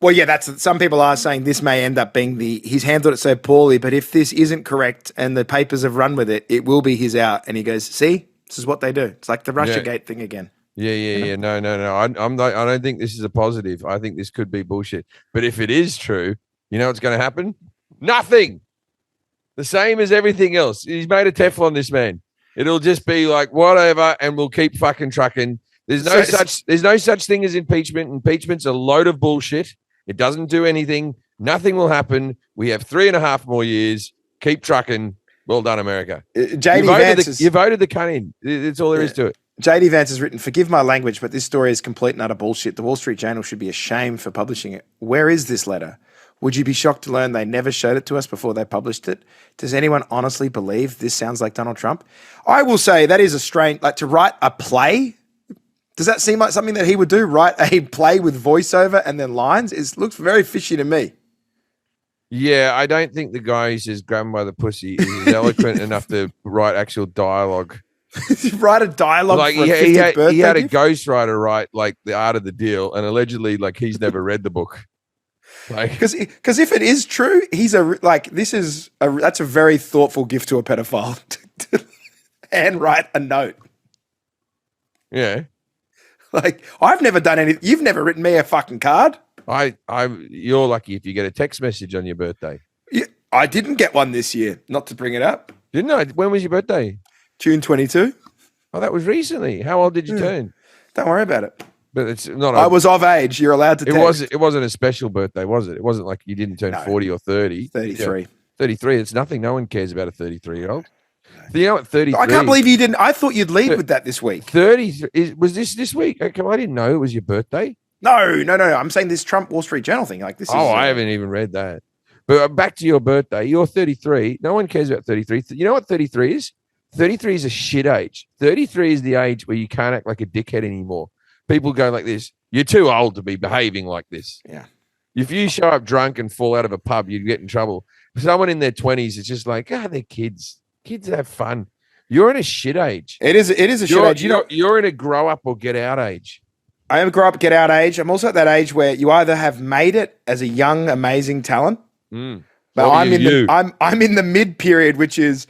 Well, yeah, some people are saying this may end up being he's handled it so poorly, but if this isn't correct and the papers have run with it, it will be his out. And he goes, see? This is what they do. It's like the Russiagate thing again. Yeah. No. I'm not. I don't think this is a positive. I think this could be bullshit. But if it is true, you know what's going to happen? Nothing. The same as everything else. He's made a Teflon, this man. It'll just be like whatever, and we'll keep fucking trucking. There's no such thing as impeachment. Impeachment's a load of bullshit. It doesn't do anything. Nothing will happen. We have 3.5 more years. Keep trucking. Well done, America. You voted the cunt in. That's all there is to it. JD Vance has written, forgive my language, but this story is complete and utter bullshit. The Wall Street Journal should be ashamed for publishing it. Where is this letter? Would you be shocked to learn they never showed it to us before they published it? Does anyone honestly believe this sounds like Donald Trump? I will say that is a strange, like to write a play. Does that seem like something that he would do? Write a play with voiceover and then lines? It looks very fishy to me. Yeah, I don't think the guy who says grab him by the pussy is eloquent enough to write actual dialogue. Write a dialogue like for a 50th birthday? He had a ghostwriter write like The Art of the Deal, and allegedly like he's never read the book. Like, because if it is true, that's a very thoughtful gift to a pedophile to handwrite a note. Yeah. Like, I've never done anything. You've never written me a fucking card. You're lucky if you get a text message on your birthday. Yeah, I didn't get one this year, not to bring it up. Didn't I? When was your birthday? June 22. Oh, that was recently. How old did you turn? Don't worry about it. But it's not. I was of age. You're allowed to text. It wasn't a special birthday, was it? It wasn't like you didn't turn 40 or 30. 33. Yeah, 33. It's nothing. No one cares about a 33-year-old. You know what? 33. I can't believe you didn't. I thought you'd lead with that this week. 30 was this week? Okay, I didn't know it was your birthday. No. I'm saying this Trump Wall Street Journal thing. Like this. I haven't even read that. But back to your birthday. You're 33. No one cares about 33. You know what 33 is? 33 is a shit age. 33 is the age where you can't act like a dickhead anymore. People go like this. You're too old to be behaving like this. Yeah. If you show up drunk and fall out of a pub, you'd get in trouble. Someone in their 20s is just like, they're kids. Kids have fun. You're in a shit age. It is a shit age. You're in a grow up or get out age. I am a grow up, get out age. I'm also at that age where you either have made it as a young, amazing talent, but I'm in the mid period, which is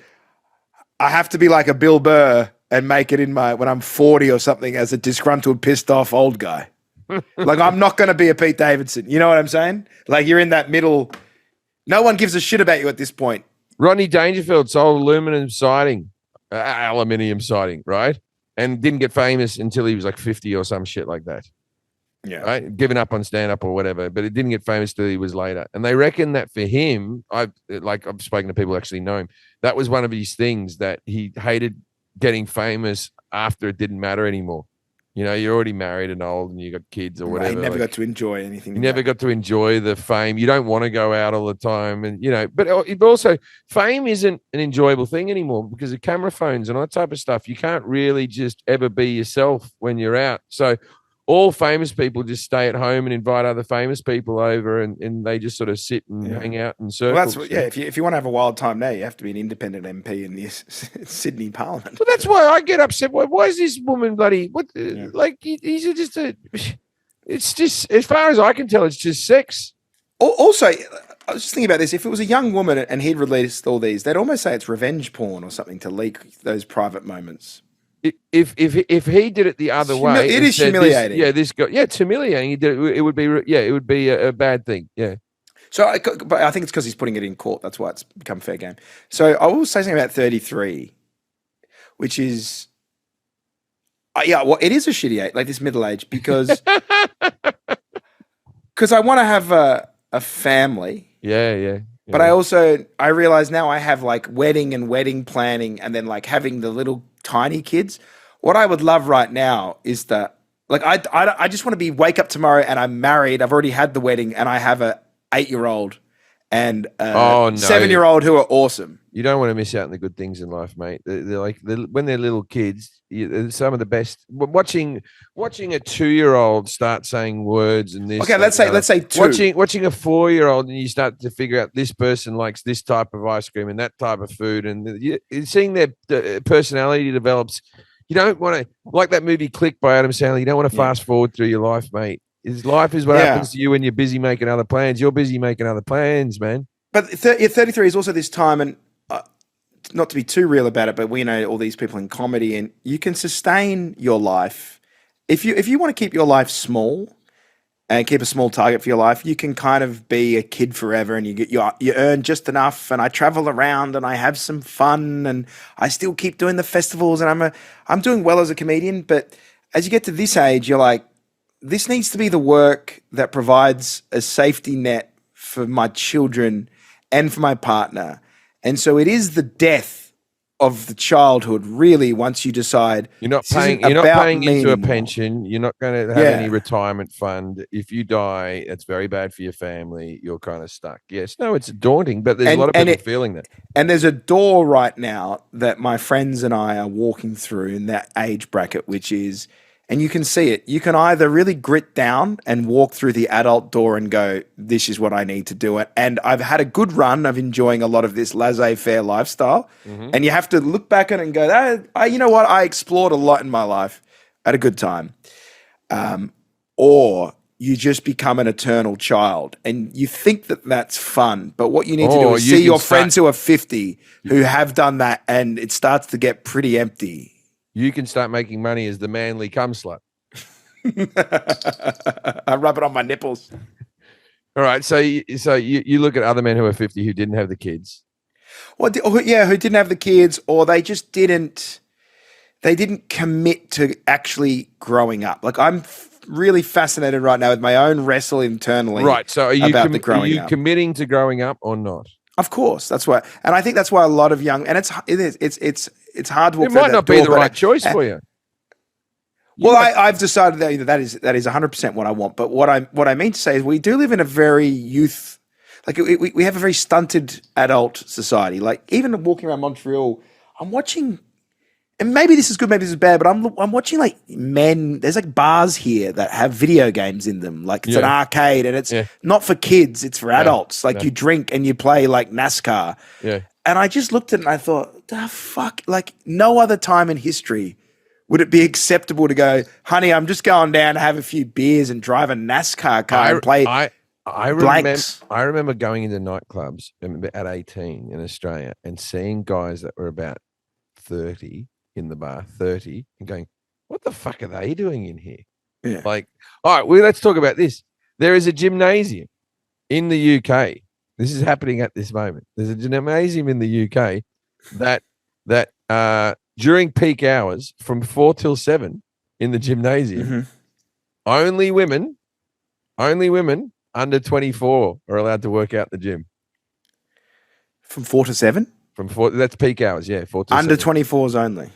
I have to be like a Bill Burr and make it when I'm 40 or something as a disgruntled, pissed off old guy. Like, I'm not going to be a Pete Davidson. You know what I'm saying? Like, you're in that middle. No one gives a shit about you at this point. Rodney Dangerfield sold aluminium siding, right? And didn't get famous until he was like 50 or some shit like that. Yeah. Right? Giving up on stand-up or whatever, but it didn't get famous till he was later. And they reckon that for him, I've spoken to people who actually know him, that was one of his things, that he hated getting famous after it didn't matter anymore. You know, you're already married and old and you got kids or whatever. He never got to enjoy anything. You never got to enjoy the fame. You don't want to go out all the time. And, you know, but also fame isn't an enjoyable thing anymore because of camera phones and all that type of stuff. You can't really just ever be yourself when you're out. So all famous people just stay at home and invite other famous people over and they just sort of sit and hang out in circles. Well, if you want to have a wild time now, you have to be an independent MP in the Sydney Parliament. Well, that's why I get upset. Why is this woman bloody like he's just it's just, as far as I can tell, it's just sex. Also, I was just thinking about this. If it was a young woman and he'd released all these, they'd almost say it's revenge porn or something to leak those private moments. If he did it the other way, it is humiliating. This guy, it's humiliating. He did it. It would be a bad thing. Yeah. So, but I think it's because he's putting it in court. That's why it's become fair game. So I will say something about 33, which is, well, it is a shitty age, like this middle age, because I want to have a family. Yeah. But I realize now I have like wedding planning and then like having the little tiny kids. What I would love right now is that, like, I just want to wake up tomorrow and I'm married. I've already had the wedding and I have a 8-year-old and a 7-year-old who are awesome. You don't want to miss out on the good things in life, mate. When they're little kids, some of the best. Watching a 2-year-old start saying words and this. Okay, let's say 2. Watching a 4-year-old and you start to figure out this person likes this type of ice cream and that type of food, and seeing their personality develops. You don't want to, like that movie Click by Adam Sandler. You don't want to fast forward through your life, mate. Life is what happens to you when you're busy making other plans. You're busy making other plans, man. But 33 is also this time, and not to be too real about it, but we know all these people in comedy, and you can sustain your life. If you want to keep your life small and keep a small target for your life, you can kind of be a kid forever, and you earn just enough, and I travel around and I have some fun, and I still keep doing the festivals, and I'm doing well as a comedian. But as you get to this age, you're like, this needs to be the work that provides a safety net for my children and for my partner. And so it is the death of the childhood, really, once you decide you're not paying into a pension, you're not going to have any retirement fund. If you die, it's very bad for your family. You're kind of stuck. Yes, no, it's daunting, but there's a lot of people feeling that. And there's a door right now that my friends and I are walking through in that age bracket, which is, and you can see it. You can either really grit down and walk through the adult door and go, this is what I need to do. And I've had a good run of enjoying a lot of this laissez-faire lifestyle. Mm-hmm. And you have to look back at it and go, you know what? I explored a lot in my life at a good time. Or you just become an eternal child and you think that that's fun. But what you need to do is see your friends who are 50 who have done that, and it starts to get pretty empty. You can start making money as the manly cum slut. I rub it on my nipples. All right. So you look at other men who are 50 who didn't have the kids. Well, who didn't have the kids, or they just didn't commit to actually growing up. Like, I'm really fascinated right now with my own wrestle internally. Right. So are you up. Committing to growing up or not? Of course, that's why, and I think that's why a lot of young, and it's hard to walk. It might not be the right choice for you. Well, I've decided that is 100% what I want. But what I mean to say is we do live in a very we have a very stunted adult society. Like, even walking around Montreal, I'm watching, and maybe this is good, maybe this is bad, but I'm watching like men. There's like bars here that have video games in them. Like, it's an arcade, and it's not for kids; it's for adults. Like, you drink and you play like NASCAR. Yeah. And I just looked at it and I thought, the fuck! Like, no other time in history would it be acceptable to go, honey, I'm just going down to have a few beers and drive a NASCAR car and play. I remember going into nightclubs at 18 in Australia and seeing guys that were about 30 in the bar, 30, and going, what the fuck are they doing in here? Yeah. Like, all right, well, let's talk about this. There is a gymnasium in the UK. This is happening at this moment. There's a gymnasium in the UK that during peak hours from 4 till 7 in the gymnasium, only women under 24 are allowed to work out in the gym. From 4 to 7? From 4, that's peak hours, yeah. 4 till Under 7. 24s only.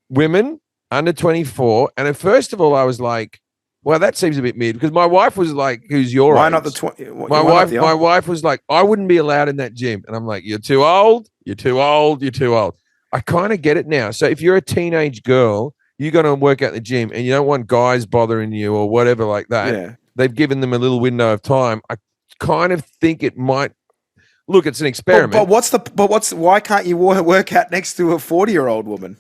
Women under 24. And at first of all, I was like, well, that seems a bit weird because my wife was like, who's your Why age? not the 20? My wife was like, I wouldn't be allowed in that gym. And I'm like, you're too old. You're too old. You're too old. I kind of get it now. So if you're a teenage girl, you're going to work out the gym and you don't want guys bothering you or whatever like that. Yeah. They've given them a little window of time. I kind of think it might look, it's an experiment. Why can't you work out next to a 40-year-old woman?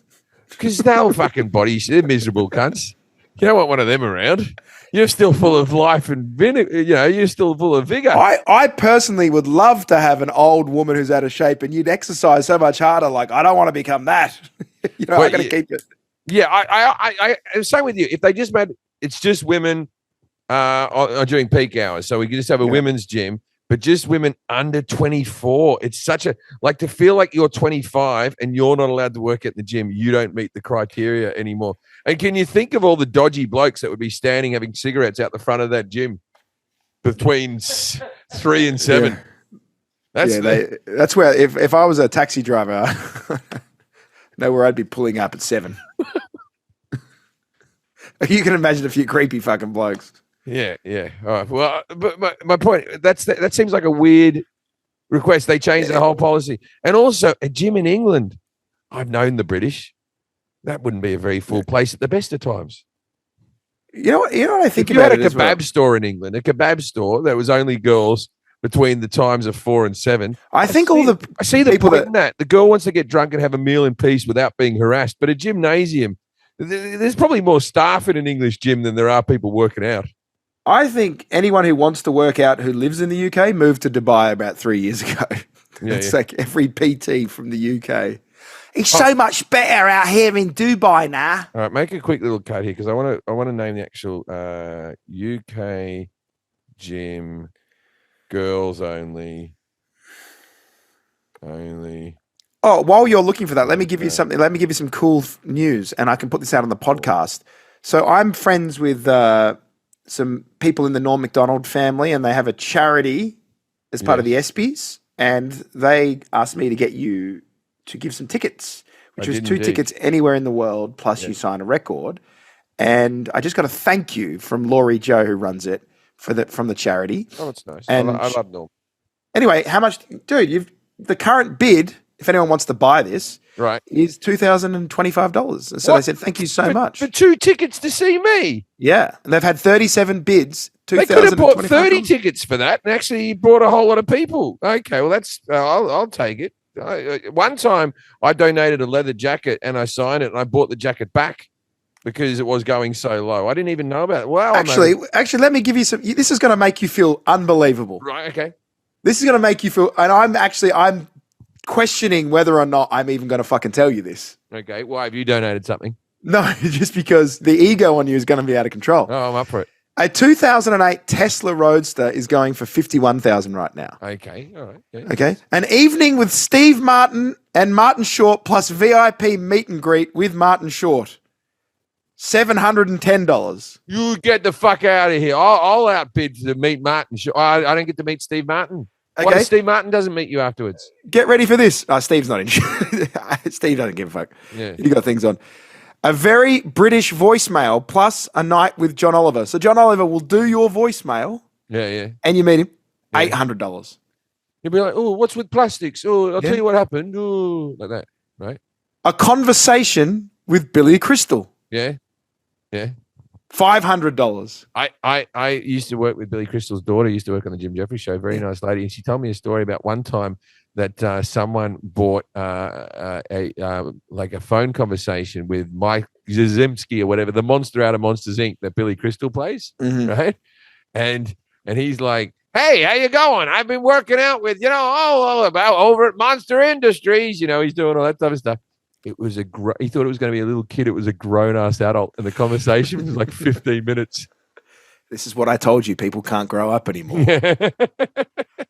Because they'll fucking they're miserable cunts. You don't want one of them around. You're still full of life and vinegar. You're still full of vigor. I personally would love to have an old woman who's out of shape, and you'd exercise so much harder. Like, I don't want to become that. I got to keep it. Yeah, I'm same with you. If they just made it's just women during peak hours, so we can just have a women's gym, but just women under 24. It's such a to feel like you're 25 and you're not allowed to work at the gym. You don't meet the criteria anymore. And can you think of all the dodgy blokes that would be standing having cigarettes out the front of that gym between 3 and 7? Yeah. That's where if I was a taxi driver, know where I'd be pulling up at 7. You can imagine a few creepy fucking blokes. Yeah. All right. Well, but my point, that seems like a weird request. They changed the whole policy. And also a gym in England. I've known the British. That wouldn't be a very full place at the best of times. You know what I think if about you had a kebab store in England, a kebab store that was only girls between the times of 4 and 7. I see the people point in that. The girl wants to get drunk and have a meal in peace without being harassed. But a gymnasium, there's probably more staff in an English gym than there are people working out. I think anyone who wants to work out who lives in the UK moved to Dubai about 3 years ago. It's like every PT from the UK. It's so much better out here in Dubai now. All right, make a quick little cut here because I want to name the actual UK gym girls only. Oh, while you're looking for that, let me give you something. Let me give you some cool news, and I can put this out on the podcast. So I'm friends with some people in the Norm Macdonald family, and they have a charity as part of the ESPYs, and they asked me to get you to give some tickets, which was 2 tickets anywhere in the world, plus you sign a record. And I just got a thank you from Laurie Joe, who runs it from the charity. Oh, that's nice. And I love Norm. Anyway, how much, dude? The current bid, if anyone wants to buy this, is $2,025. So they said thank you so much for 2 tickets to see me. Yeah, and they've had 37 bids. They could have bought 30 tickets for that, and actually brought a whole lot of people. Okay, well that's I'll take it. One time I donated a leather jacket and I signed it and I bought the jacket back because it was going so low. I didn't even know about it. Wow. Actually, let me give you some. This is going to make you feel unbelievable. Right. Okay. This is going to make you feel, and I'm questioning whether or not I'm even going to fucking tell you this. Okay. Why have you donated something? No, just because the ego on you is going to be out of control. Oh, I'm up for it. A 2008 Tesla Roadster is going for $51,000 right now. Okay, all right. Yeah. Okay, an evening with Steve Martin and Martin Short plus VIP meet and greet with Martin Short, $710. You get the fuck out of here! I'll outbid to meet Martin Short. I don't get to meet Steve Martin. Okay. What if Steve Martin doesn't meet you afterwards? Get ready for this. Steve's not in. Steve doesn't give a fuck. Yeah, you got things on. A very British voicemail plus a night with John Oliver. So John Oliver will do your voicemail. Yeah. And you meet him. Yeah. $800. You'll be like, oh, what's with plastics? Oh, I'll tell you what happened. Oh, like that, right? A conversation with Billy Crystal. Yeah. $500. I used to work with Billy Crystal's daughter. Used to work on the Jim Jefferies show. Very nice lady. And she told me a story about one time that someone bought a phone conversation with Mike Zazimski or whatever, the monster out of Monsters Inc. that Billy Crystal plays, right? And he's like, "Hey, how you going? I've been working out with, all about over at Monster Industries." He's doing all that type of stuff. It was he thought it was going to be a little kid. It was a grown-ass adult, and the conversation was like 15 minutes. This is what I told you. People can't grow up anymore. Yeah.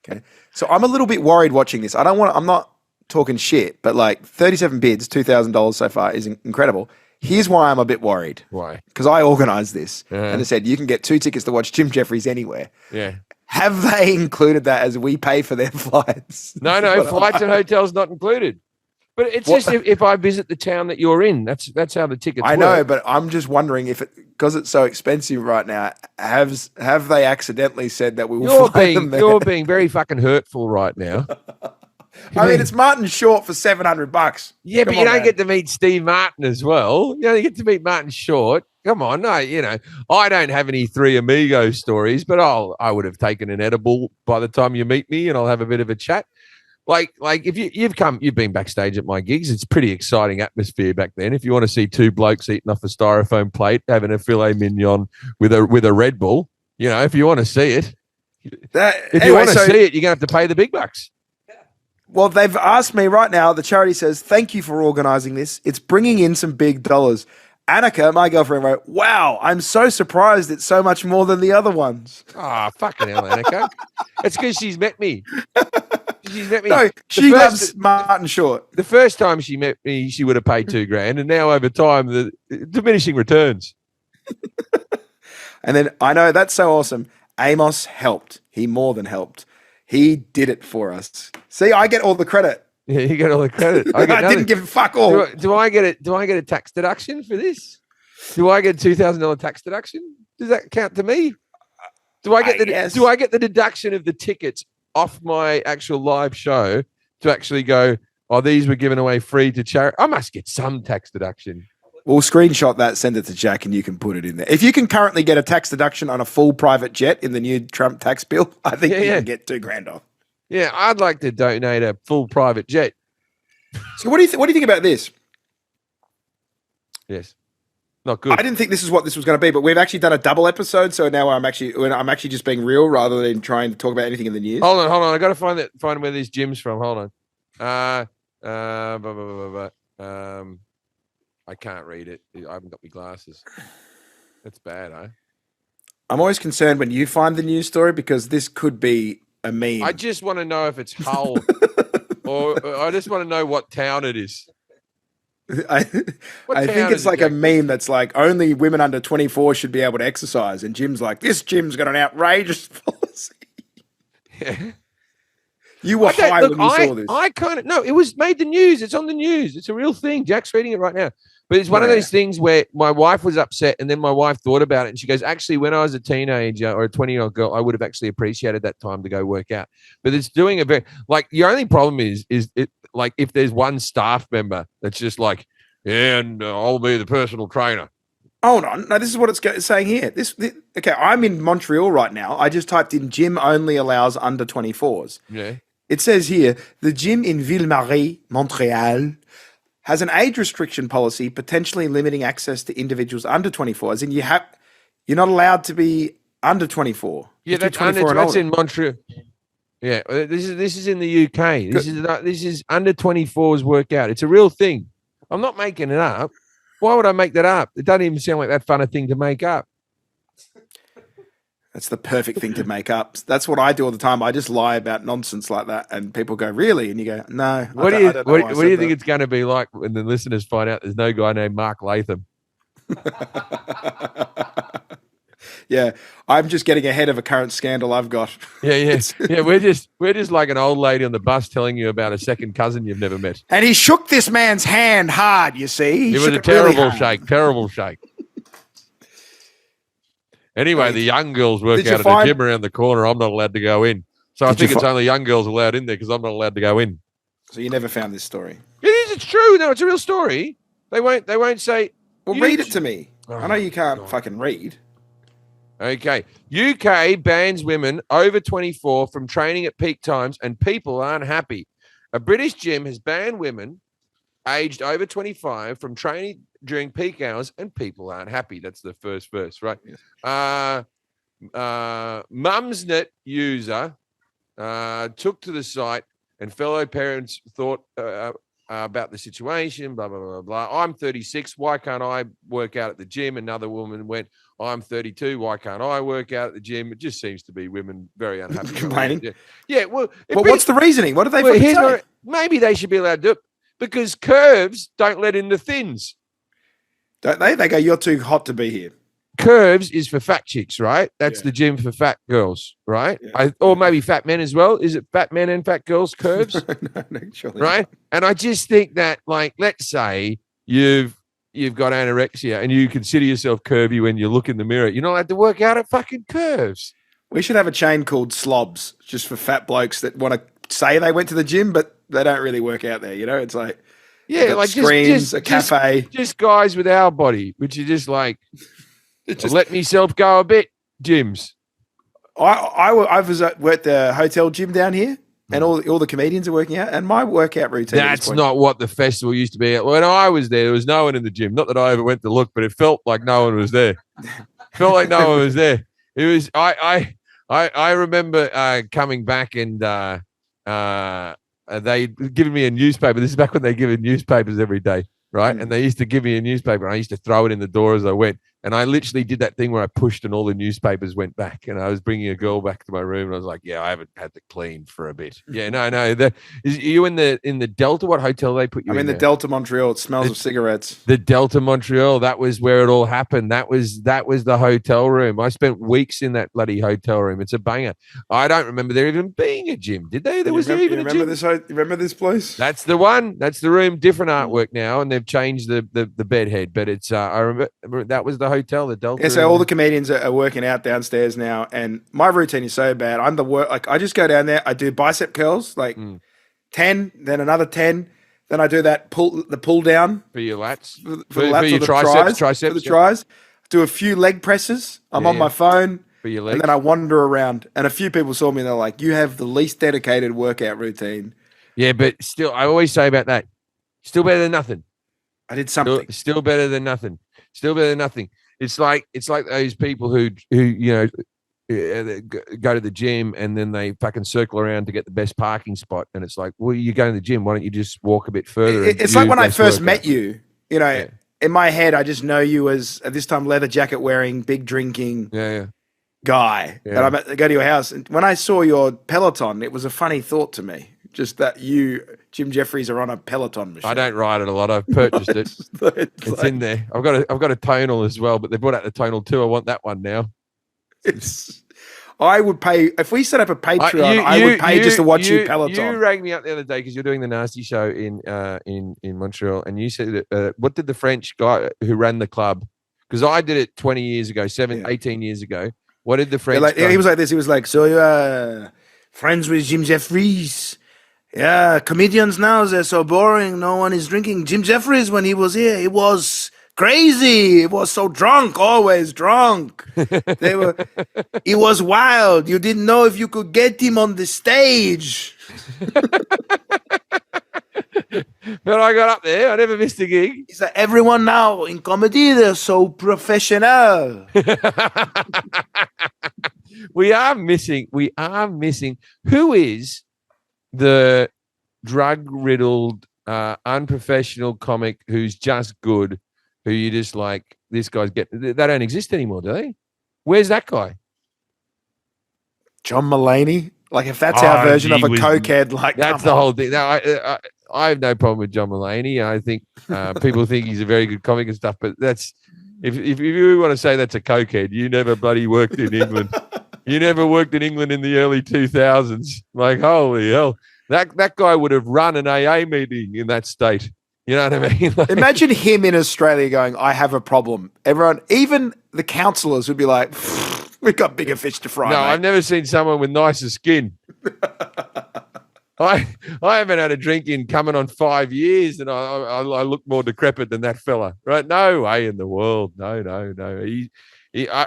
Okay. So I'm a little bit worried watching this. I'm not talking shit, but like 37 bids, $2,000 so far is incredible. Here's why I'm a bit worried. Why? Because I organized this and they said you can get 2 tickets to watch Jim Jefferies anywhere. Yeah. Have they included that as we pay for their flights? No, flights and hotels not included. But it's just if I visit the town that you're in, that's how the tickets work. I know, but I'm just wondering if because it's so expensive right now, have they accidentally said that we will fly them there? You're being very fucking hurtful right now. I mean, it's Martin Short for $700. Yeah, but you don't get to meet Steve Martin as well. You only get to meet Martin Short. Come on, no, I don't have any Three Amigos stories, but I would have taken an edible by the time you meet me, and I'll have a bit of a chat. Like if you've been backstage at my gigs, it's pretty exciting atmosphere back then. If you want to see 2 blokes eating off a styrofoam plate, having a filet mignon with a Red Bull, if you want to see it, see it, you're gonna have to pay the big bucks. Well, they've asked me right now. The charity says, "Thank you for organising this. It's bringing in some big dollars." Annika, my girlfriend, wrote, "Wow, I'm so surprised it's so much more than the other ones." Oh, fucking hell, Annika! It's because she's met me. She's met me. No, she loves Martin Short. The first time she met me, she would have paid $2,000, and now over time, the diminishing returns. And then I know that's so awesome. Amos helped. He more than helped. He did it for us. See, I get all the credit. Yeah, you get all the credit. I didn't give fuck all. Do I get it? Do I get a tax deduction for this? Do I get a $2,000 tax deduction? Does that count to me? Do I get the deduction of the tickets off my actual live show to actually go, oh, these were given away free to charity? I must get some tax deduction. We'll screenshot that, send it to Jack, and you can put it in there. If you can currently get a tax deduction on a full private jet in the new Trump tax bill, I think you can get $2,000 off. Yeah, I'd like to donate a full private jet. So what do you think about this? Yes. Not good. I didn't think this is what this was going to be, but we've actually done a double episode, so now I'm actually just being real rather than trying to talk about anything in the news. Hold on. I got to find where these Jim's from. Hold on. I can't read it. I haven't got my glasses. That's bad, eh? I'm always concerned when you find the news story because this could be a meme. I just want to know if it's Hull or I just want to know what town it is. I think it's like a meme that's like only women under 24 should be able to exercise, and Jim's like, this gym's got an outrageous policy. Yeah. You were high when you saw this. I kind of no. It was made the news. It's on the news. It's a real thing. Jack's reading it right now. But it's one of those things where my wife was upset, and then my wife thought about it, and she goes, "Actually, when I was a teenager or a 20-year-old girl, I would have actually appreciated that time to go work out." But it's doing a very like your only problem is it like if there's one staff member that's just like, yeah, and I'll be the personal trainer. Hold on. No, this is what it's saying here. Okay, I'm in Montreal right now. I just typed in gym only allows under 24s. Yeah. It says here, the gym in Ville-Marie, Montreal, has an age restriction policy potentially limiting access to individuals under 24. As in, you're not allowed to be under 24. Yeah, that's in Montreal. Yeah, this is in the UK. This is under 24s workout. It's a real thing. I'm not making it up. Why would I make that up? It doesn't even sound like that fun a thing to make up. That's the perfect thing to make up. That's what I do all the time. I just lie about nonsense like that, and people go, "Really?" And you go, "No." What do you think it's going to be like when the listeners find out there's no guy named Mark Latham? Yeah, I'm just getting ahead of a current scandal I've got. Yeah. We're just like an old lady on the bus telling you about a second cousin you've never met. And he shook this man's hand hard. You see, it was a terrible shake. Terrible shake. Anyway, the young girls work out at the gym around the corner. I'm not allowed to go in. So I think it's only young girls allowed in there because I'm not allowed to go in. So you never found this story? It is. It's true. No, it's a real story. They won't say. Well, read it to me. I know you can't fucking read. Okay. UK bans women over 24 from training at peak times and people aren't happy. A British gym has banned women aged over 25 from training during peak hours and people aren't happy. That's the first verse, right? Yes. Mumsnet user took to the site and fellow parents thought about the situation, blah, blah, blah, blah. I'm 36. Why can't I work out at the gym? Another woman went, I'm 32. Why can't I work out at the gym? It just seems to be women very unhappy. Complaining. Yeah. Well, what's the reasoning? What do they fucking say? Maybe they should be allowed to do it because curves don't let in the thins. Don't they? They go, you're too hot to be here. Curves is for fat chicks, right? That's the gym for fat girls, right? Yeah. Or maybe fat men as well. Is it fat men and fat girls curves? No, surely right? not. And I just think that, like, let's say you've got anorexia and you consider yourself curvy when you look in the mirror. You're not allowed to work out at fucking curves. We should have a chain called Slobs, just for fat blokes that want to say they went to the gym, but they don't really work out there. You know, it's like like screens, a cafe, just guys with our body, which are just like. Let myself go a bit, gyms. I was at the hotel gym down here, and all the comedians are working out, and my workout routine. That's not what the festival used to be. When I was there was no one in the gym. Not that I ever went to look, but it felt like no one was there. Felt like no one was there. It was. I remember coming back and they given me a newspaper. This is back when they given newspapers every day, right? And they used to give me a newspaper, and I used to throw it in the door as I went. And I literally did that thing where I pushed and all the newspapers went back. And I was bringing a girl back to my room, and I was like, "Yeah, I haven't had to clean for a bit." Yeah, no. Are you in the Delta? What hotel they put you in? I'm in the Delta Montreal. It smells of cigarettes. The Delta Montreal. That was where it all happened. That was the hotel room. I spent weeks in that bloody hotel room. It's a banger. I don't remember there even being a gym. Did they? There was even a gym. Remember this place? That's the one. That's the room. Different artwork now, and they've changed the bed head. But it's I remember that was the hotel, the Delta. Yeah, so all the comedians are working out downstairs now, and my routine is so bad. I'm the work. Like I just go down there, I do bicep curls, like 10, then another 10, then I do that pull down for your lats, for the lats, your triceps, for the tries. Do a few leg presses. I'm on my phone for your legs, and then I wander around. And a few people saw me, and they're like, "You have the least dedicated workout routine." Yeah, but still, I always say about that, still better than nothing. I did something. Still better than nothing. Still better than nothing. It's like those people who go to the gym and then they fucking circle around to get the best parking spot, and it's like, well, you're going to the gym. Why don't you just walk a bit further? It's like when I first met you. You know, in my head, I just know you as at this time leather jacket wearing, big drinking guy. Yeah. And I go to your house, and when I saw your Peloton, it was a funny thought to me. Just that you, Jim Jefferies, are on a Peloton machine. I don't ride it a lot. I've purchased it. It's in there. I've got a tonal as well, but they brought out the tonal too. I want that one now. I would pay if we set up a Patreon. I would pay just to watch you Peloton. You rang me up the other day because you're doing the Nasty Show in Montreal, and you said that, what did the French guy who ran the club? Because I did it 20 years ago, 18 years ago. What did the French? He was like this. He was like, so you're friends with Jim Jefferies. Yeah, comedians now, they're so boring. No one is drinking. Jim Jefferies, when he was here, he was crazy. He was so drunk, always drunk. He was wild. You didn't know if you could get him on the stage. But I got up there. I never missed a gig. He's like, everyone now in comedy, they're so professional. We are missing. Who is the drug-riddled, unprofessional comic who's just good, who you just like, this guy's they don't exist anymore, do they? Where's that guy? John Mulaney? Like, if that's our version of a cokehead, like... That's the whole thing. Now, I have no problem with John Mulaney. I think people think he's a very good comic and stuff, but that's... If you want to say that's a cokehead, you never bloody worked in England. You never worked in England in the early 2000s. Like, holy hell. That guy would have run an AA meeting in that state. You know what I mean? Like, imagine him in Australia going, I have a problem. Everyone, even the councillors would be like, we've got bigger fish to fry. No, mate. I've never seen someone with nicer skin. I haven't had a drink in coming on 5 years, and I look more decrepit than that fella. Right? No way in the world. No.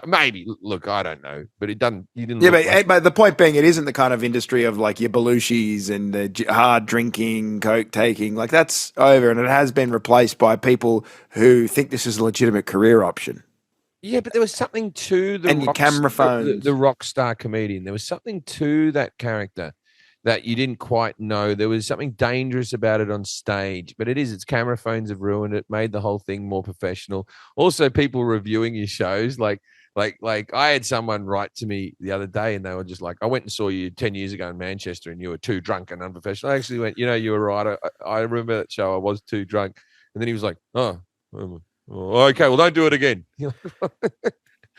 Maybe. Look, I don't know, but it doesn't. You didn't. Yeah, but the point being, it isn't the kind of industry of like your Belushis and the hard drinking, coke taking. Like that's over, and it has been replaced by people who think this is a legitimate career option. Yeah, but there was something to your camera phones. The rock star comedian. There was something to that character that you didn't quite know. There was something dangerous about it on stage, but its camera phones have ruined it, made the whole thing more professional. Also, people reviewing your shows, like I had someone write to me the other day and they were just like, I went and saw you 10 years ago in Manchester and you were too drunk and unprofessional. I actually went, you were right. I remember that show. I was too drunk. And then he was like, oh, okay, well, don't do it again.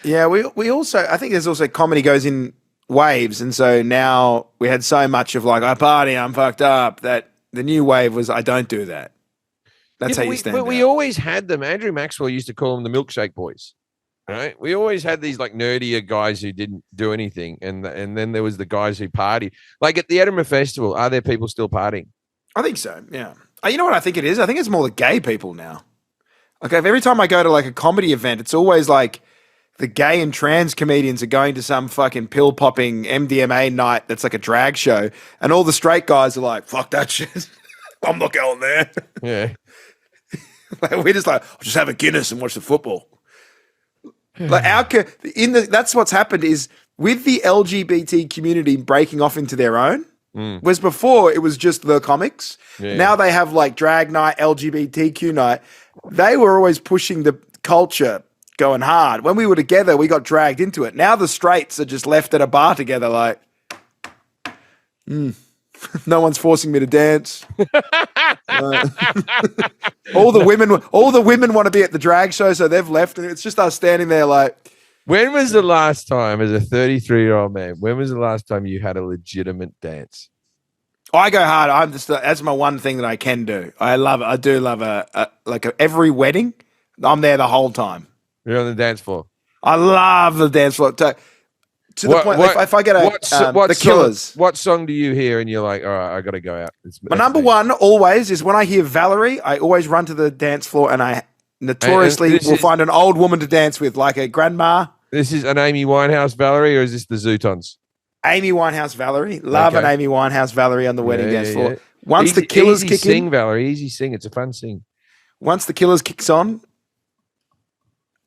Yeah, we also, I think there's also comedy goes in waves. And so now we had so much of like, I party, I'm fucked up, that the new wave was, I don't do that. That's how you stand out. But we always had them. Andrew Maxwell used to call them the Milkshake Boys. Right? We always had these like nerdier guys who didn't do anything. And then there was the guys who party. Like at the Edinburgh Festival, are there people still partying? I think so, yeah. You know what I think it is? I think it's more the gay people now. Like every time I go to like a comedy event, it's always like the gay and trans comedians are going to some fucking pill popping MDMA night that's like a drag show, and all the straight guys are like, "Fuck that shit, I'm not going there." Yeah, like, we're just like, I'll just have a Guinness and watch the football. Like that's what's happened is with the LGBT community breaking off into their own. Was before it was just the comics. Yeah. Now they have like drag night, LGBTQ night. They were always pushing the culture going hard. When we were together, we got dragged into it. Now the straights are just left at a bar together like, no one's forcing me to dance. All the women want to be at the drag show, so they've left, and it's just us standing there like. When was the last time, as a 33-year-old man, when was the last time you had a legitimate dance? I go hard. That's my one thing that I can do. I do love every wedding. I'm there the whole time. You're on the dance floor. I love the dance floor. To the point, if I get the Killers. What song do you hear and you're like, all right, I got to go out? My number one always is when I hear Valerie, I always run to the dance floor and I notoriously will find an old woman to dance with, like a grandma. This is an Amy Winehouse Valerie, or is this the Zootons? Amy Winehouse Valerie. Love an Amy Winehouse Valerie on the wedding dance floor. Yeah. Once the Killers kick in. Valerie. Easy sing. It's a fun sing. Once the Killers kicks on,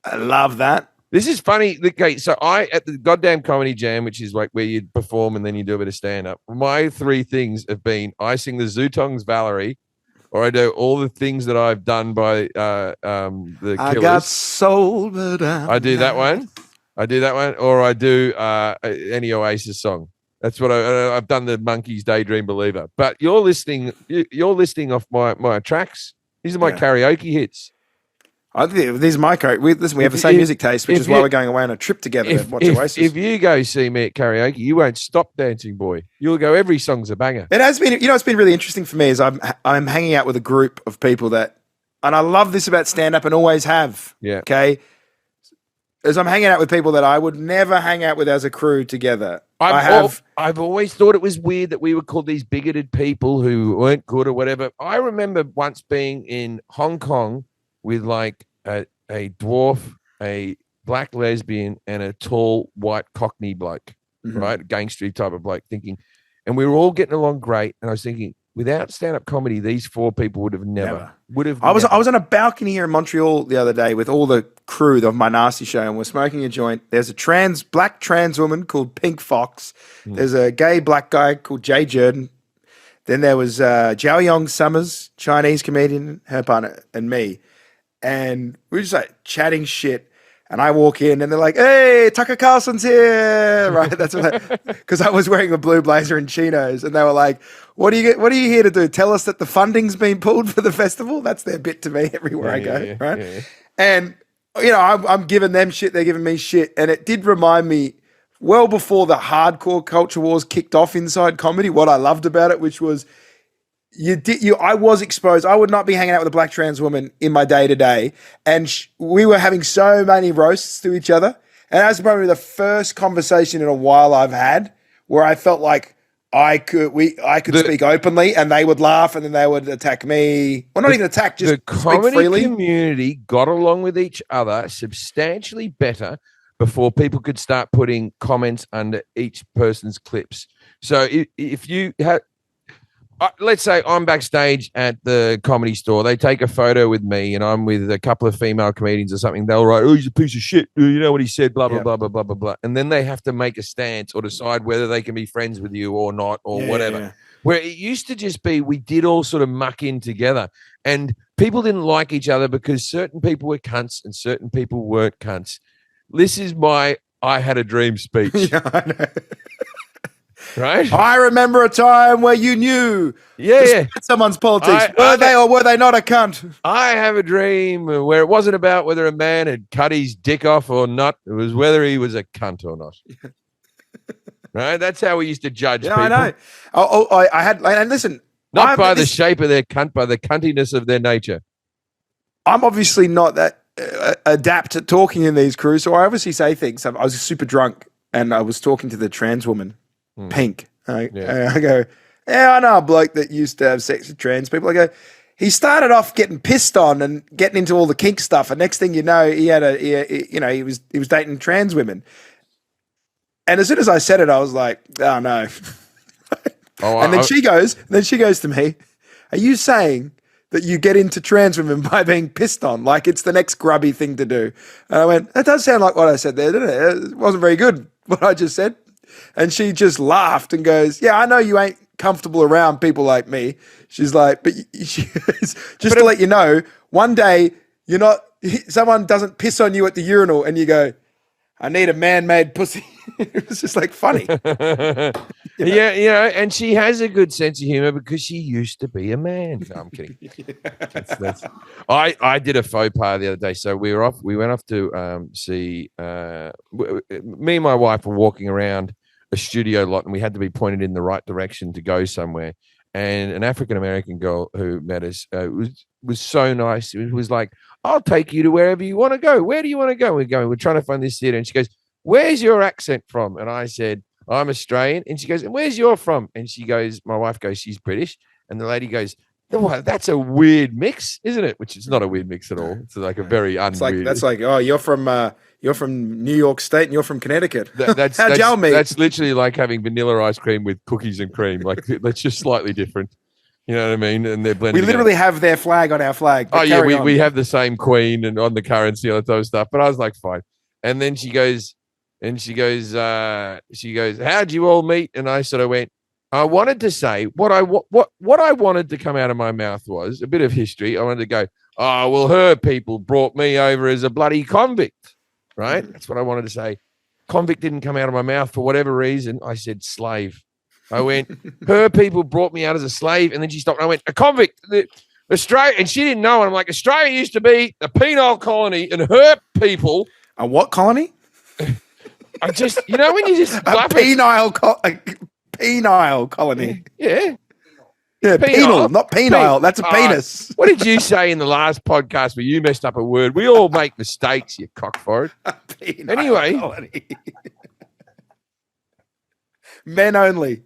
I love that. This is funny. Okay, so at the goddamn Comedy Jam, which is like where you perform and then you do a bit of stand-up, my three things have been I sing the Zootons Valerie, or I do all the things that I've done by the Killers. I got soul, but I do that one. Or I do any Oasis song. That's what I've done. The Monkeys' Daydream Believer. But you're listing off my tracks. These are my karaoke hits. I think these are my karaoke. Listen, we have the same music taste, which is why we're going away on a trip together to watch Oasis. If you go see me at karaoke, you won't stop dancing, boy. You'll go. Every song's a banger. It has been. It's been really interesting for me is I'm hanging out with a group of people that, and I love this about stand up and always have. Yeah. Okay. As I'm hanging out with people that I would never hang out with as a crew together. I've always thought it was weird that we were called these bigoted people who weren't good or whatever. I remember once being in Hong Kong with like a dwarf, a black lesbian, and a tall white Cockney bloke, right? A gangstery type of bloke, and we were all getting along great. And I was thinking, without stand-up comedy, these four people would have never. I was on a balcony here in Montreal the other day with all the crew of my nasty show, and we're smoking a joint. There's a black trans woman called Pink Fox. There's a gay black guy called Jay Jordan. Then there was Zhao Yong Summers, Chinese comedian, her partner, and me. And we were just like chatting shit. And I walk in and they're like, "Hey, Tucker Carlson's here." Right. That's what because I was wearing a blue blazer and chinos. And they were like, What are you here to do? Tell us that the funding's been pulled for the festival? That's their bit to me everywhere I go. Right. Yeah. And, I'm giving them shit. They're giving me shit. And it did remind me well before the hardcore culture wars kicked off inside comedy, what I loved about it, which was I was exposed. I would not be hanging out with a black trans woman in my day to day. And we were having so many roasts to each other. And that's probably the first conversation in a while I've had where I felt like I could speak openly and they would laugh and then they would attack me. Well, not even attack, just the comedy community got along with each other substantially better before people could start putting comments under each person's clips. So if you had, let's say I'm backstage at the Comedy Store. They take a photo with me and I'm with a couple of female comedians or something. They'll write, "Oh, he's a piece of shit. You know what he said, blah, blah, blah, blah, blah, blah, blah." And then they have to make a stance or decide whether they can be friends with you or not or whatever. Yeah. where it used to just be we did all sort of muck in together, and people didn't like each other because certain people were cunts and certain people weren't cunts. This is my I had a dream speech. Yeah, I know. Right? I remember a time where you knew someone's politics. Were they or were they not a cunt? I have a dream where it wasn't about whether a man had cut his dick off or not. It was whether he was a cunt or not. Right? That's how we used to judge people. I know. I had, and listen. Not by the shape of their cunt, by the cuntiness of their nature. I'm obviously not that adept at talking in these crews, so I obviously say things. I was super drunk, and I was talking to the trans woman, Pink. I go, I know a bloke that used to have sex with trans people. I go, he started off getting pissed on and getting into all the kink stuff, and next thing you know, he was dating trans women. And as soon as I said it, I was like, oh no. And then she goes to me, are you saying that you get into trans women by being pissed on, like it's the next grubby thing to do? And I went, that does sound like what I said there, didn't it? It wasn't very good, what I just said. And she just laughed and goes, yeah, I know you ain't comfortable around people like me. She's like, but to let you know, one day someone doesn't piss on you at the urinal and you go, I need a man-made pussy. It was just like funny. Yeah, and she has a good sense of humor because she used to be a man. No, I'm kidding. I did a faux pas the other day. So we went off to see. Me and my wife were walking around a studio lot, and we had to be pointed in the right direction to go somewhere. And an African American girl who met us was so nice. It was like, I'll take you to wherever you want to go. Where do you want to go? We're trying to find this theater. And she goes, where's your accent from? And I said, I'm Australian. And she goes, and where's your from? And she goes, my wife goes, she's British. And the lady goes, oh, that's a weird mix, isn't it? Which is not a weird mix at all. It's like a very unweird. That's like, oh, you're from New York State and you're from Connecticut. How'd y'all meet? That's literally like having vanilla ice cream with cookies and cream. Like that's just slightly different. You know what I mean? And they're blending. We literally have their flag on our flag. Oh yeah, we have the same queen and on the currency, all that type of stuff. But I was like, fine. And then she goes, how'd you all meet? And I sort of went, I wanted to say what I wanted to come out of my mouth was a bit of history. I wanted to go, oh well, her people brought me over as a bloody convict, right? That's what I wanted to say. Convict didn't come out of my mouth for whatever reason. I said slave. I went, her people brought me out as a slave, and then she stopped. And I went, a convict, Australia, and she didn't know. And I'm like, Australia used to be a penal colony, and her people. A what colony? I just, when you just a penile colony. Yeah. Yeah, penal, not penile. That's a penis. What did you say in the last podcast where you messed up a word? We all make mistakes, you cockforward. Anyway. Colony. Men only.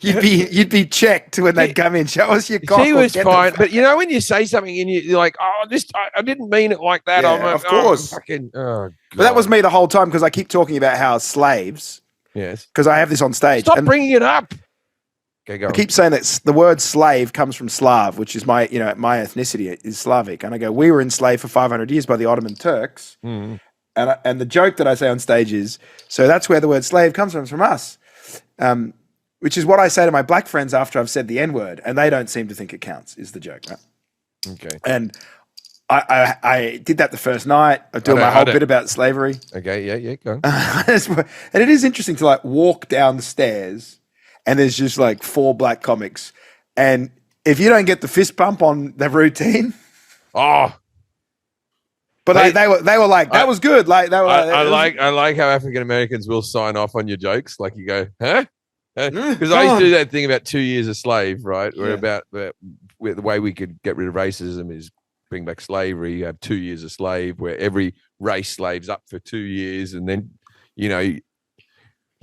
You'd be checked when they'd come in. Show us your cock. She was fine, but when you say something and you're like, "Oh, I didn't mean it like that." Yeah, of course. But that was me the whole time because I keep talking about how slaves. Yes. Because I have this on stage. Stop bringing it up. Okay, go on. I keep saying that the word slave comes from Slav, which is my ethnicity is Slavic, and I go, we were enslaved for 500 years by the Ottoman Turks. Mm. And the joke that I say on stage is, so that's where the word slave comes from us, which is what I say to my black friends after I've said the N-word, and they don't seem to think it counts, is the joke, right? Okay. And I did that the first night. I do my whole bit about slavery. Okay, yeah, go on. And it is interesting to walk down the stairs, and there's just 4 black comics, and if you don't get the fist bump on the routine, But they were like, that was good. Like they were. I like how African Americans will sign off on your jokes. Like you go, huh? Because I used to do that thing about 2 years a slave, right? Where the way we could get rid of racism is bring back slavery. You have 2 years a slave, where every race slave's up for 2 years, and then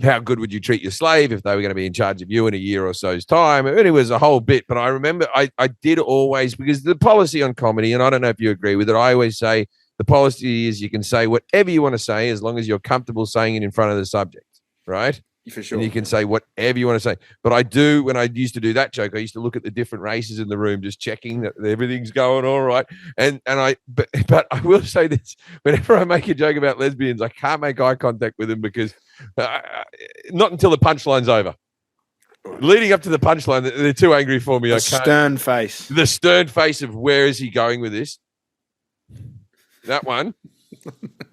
how good would you treat your slave if they were going to be in charge of you in a year or so's time? It was a whole bit, but I remember I did always, because the policy on comedy, and I don't know if you agree with it, I always say the policy is you can say whatever you want to say as long as you're comfortable saying it in front of the subject, right? For sure. And you can say whatever you want to say. But I do, when I used to do that joke, I used to look at the different races in the room, just checking that everything's going all right. But I will say this, whenever I make a joke about lesbians, I can't make eye contact with them because not until the punchline's over. Leading up to the punchline, they're too angry for me. The stern face. The stern face of where is he going with this? That one.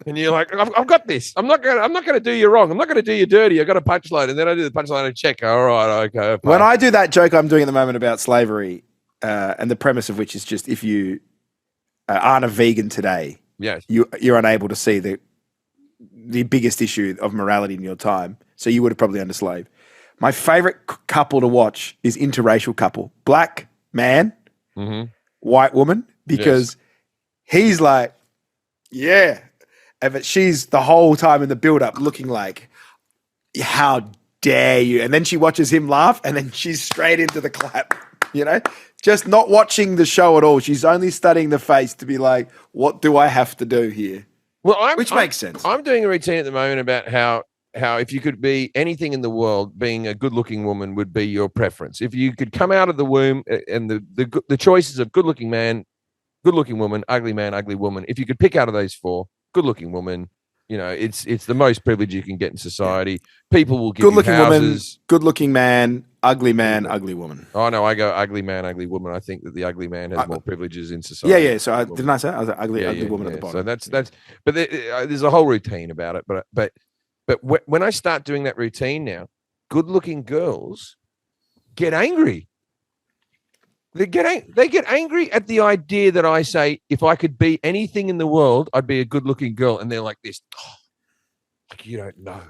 And you're like, I've got this. I'm not gonna do you wrong. I'm not gonna do you dirty. I got a punchline, and then I do the punchline and check. All right, okay. When I do that joke I'm doing at the moment about slavery, and the premise of which is just if you aren't a vegan today, yes, you're unable to see the biggest issue of morality in your time. So you would have probably underslaved. My favorite couple to watch is interracial couple: black man, white woman, because he's like, yeah. But she's the whole time in the build-up looking like, how dare you? And then she watches him laugh, and then she's straight into the clap, Just not watching the show at all. She's only studying the face to be like, what do I have to do here? Well, which makes sense. I'm doing a routine at the moment about how if you could be anything in the world, being a good-looking woman would be your preference. If you could come out of the womb and the choices of good-looking man, good-looking woman, ugly man, ugly woman, if you could pick out of those four, good-looking woman, it's the most privilege you can get in society. People will give good-looking you houses. Woman, good-looking man, ugly woman. Oh no, I go ugly man, ugly woman. I think that the ugly man has more privileges in society. Yeah. So didn't I say I was an ugly woman at the bottom? So that's. But there's a whole routine about it. But when I start doing that routine now, good-looking girls get angry. They get angry at the idea that I say, if I could be anything in the world, I'd be a good-looking girl. And they're like this, you don't know.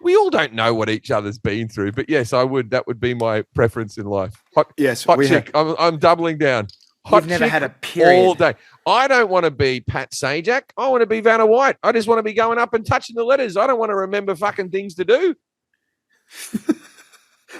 We all don't know what each other's been through. But yes, I would. That would be my preference in life. Hot chick. I'm doubling down. You've never had a period. All day. I don't want to be Pat Sajak. I want to be Vanna White. I just want to be going up and touching the letters. I don't want to remember fucking things to do.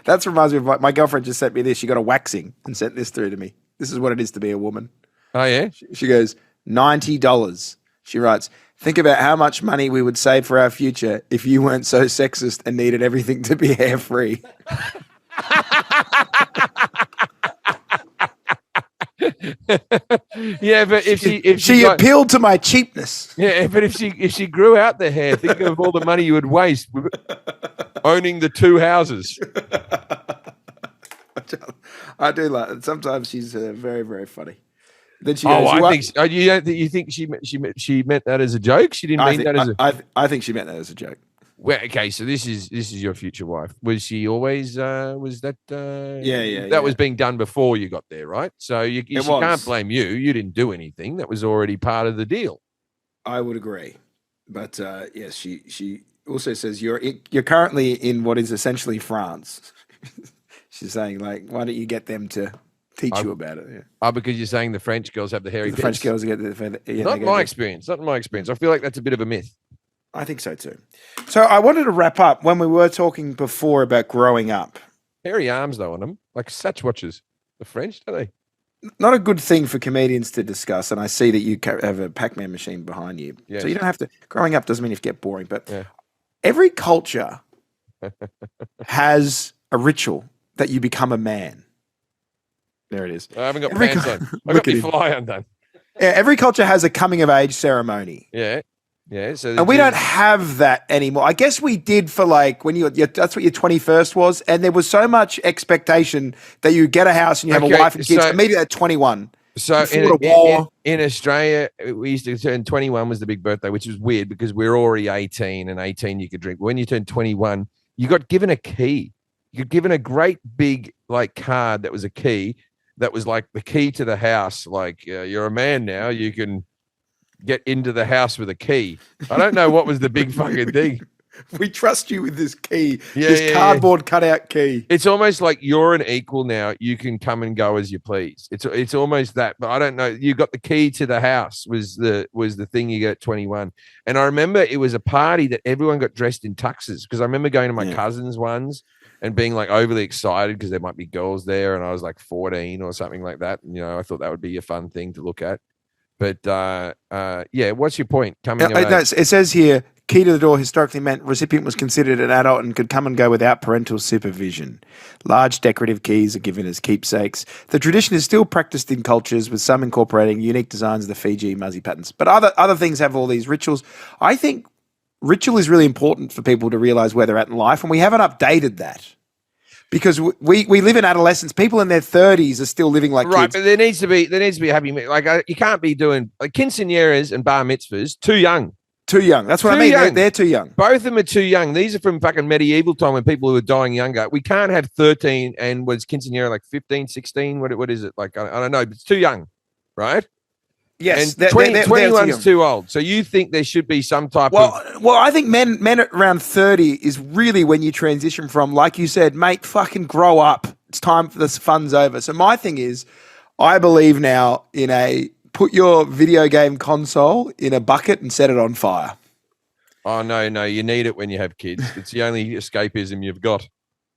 That reminds me of my girlfriend just sent me this. She got a waxing and sent this through to me. This is what it is to be a woman. Oh, yeah? She goes, $90. She writes, think about how much money we would save for our future if you weren't so sexist and needed everything to be hair-free. Yeah, but if she appealed to my cheapness. Yeah, but if she grew out the hair, think of all the money you would waste owning the two houses. I do like it. Sometimes she's very, very funny. Then she goes, you think she meant that as a joke? She didn't mean that as a. I think she meant that as a joke. Well, okay, so this is your future wife. Was she always was that that was being done before you got there, right? So she can't blame you. You didn't do anything. That was already part of the deal. I would agree. But yes, she also says you're currently in what is essentially France. She's saying, like, why don't you get them to teach you about it? Yeah. Oh, because you're saying the French girls have the hairy pits? French girls get the Not in my experience. Not in my experience. I feel like that's a bit of a myth. I think so too. So I wanted to wrap up when we were talking before about growing up. Hairy arms though on them, like Satchwatchers. The French, don't they? Not a good thing for comedians to discuss. And I see that you have a Pac-Man machine behind you, so you don't have to. Growing up doesn't mean you get boring, but every culture has a ritual that you become a man. There it is. I haven't got pants on. I've got my fly undone. Yeah, every culture has a coming of age ceremony. Yeah. Yeah, so and we don't have that anymore. I guess we did for like when that's what your 21st was, and there was so much expectation that you get a house and you have a wife and kids immediately at 21. So in Australia, we used to turn 21 was the big birthday, which was weird because we were already 18, and 18 you could drink. But when you turned 21, you got given a key. You got given a great big like card that was a key that was like the key to the house. Like you're a man now, you can get into the house with a key. I don't know what was the big fucking thing. We trust you with this key, this cardboard cutout key. It's almost like you're an equal now. You can come and go as you please. It's almost that, but I don't know. You got the key to the house was the thing you got at 21. And I remember it was a party that everyone got dressed in tuxes because I remember going to my cousins' ones and being like overly excited because there might be girls there, and I was like 14 or something like that. And, I thought that would be a fun thing to look at. But what's your point? It says here, Key to the door historically meant recipient was considered an adult and could come and go without parental supervision. Large decorative keys are given as keepsakes. The tradition is still practiced in cultures, with some incorporating unique designs of the Fiji Muzzy patterns. But other things have all these rituals. I think ritual is really important for people to realise where they're at in life, and we haven't updated that. Because we live in adolescence. People in their 30s are still living like right, kids. but there needs to be a happy, like, you can't be doing like quinceañeras and bar mitzvahs too young. Too young. That's what I mean. They're too young. Both of them are too young. These are from fucking medieval time when people were dying younger. We can't have 13 and was quinceañera like 15, 16? What is it? Like, I don't know, but it's too young, right? Yes. And 21's too old. So you think there should be some type of... Well, I think men around 30 is really when you transition from, like you said, mate, fucking grow up. It's time for this fun's over. So my thing is, I believe now in put your video game console in a bucket and set it on fire. Oh, no, you need it when you have kids. It's the only escapism you've got.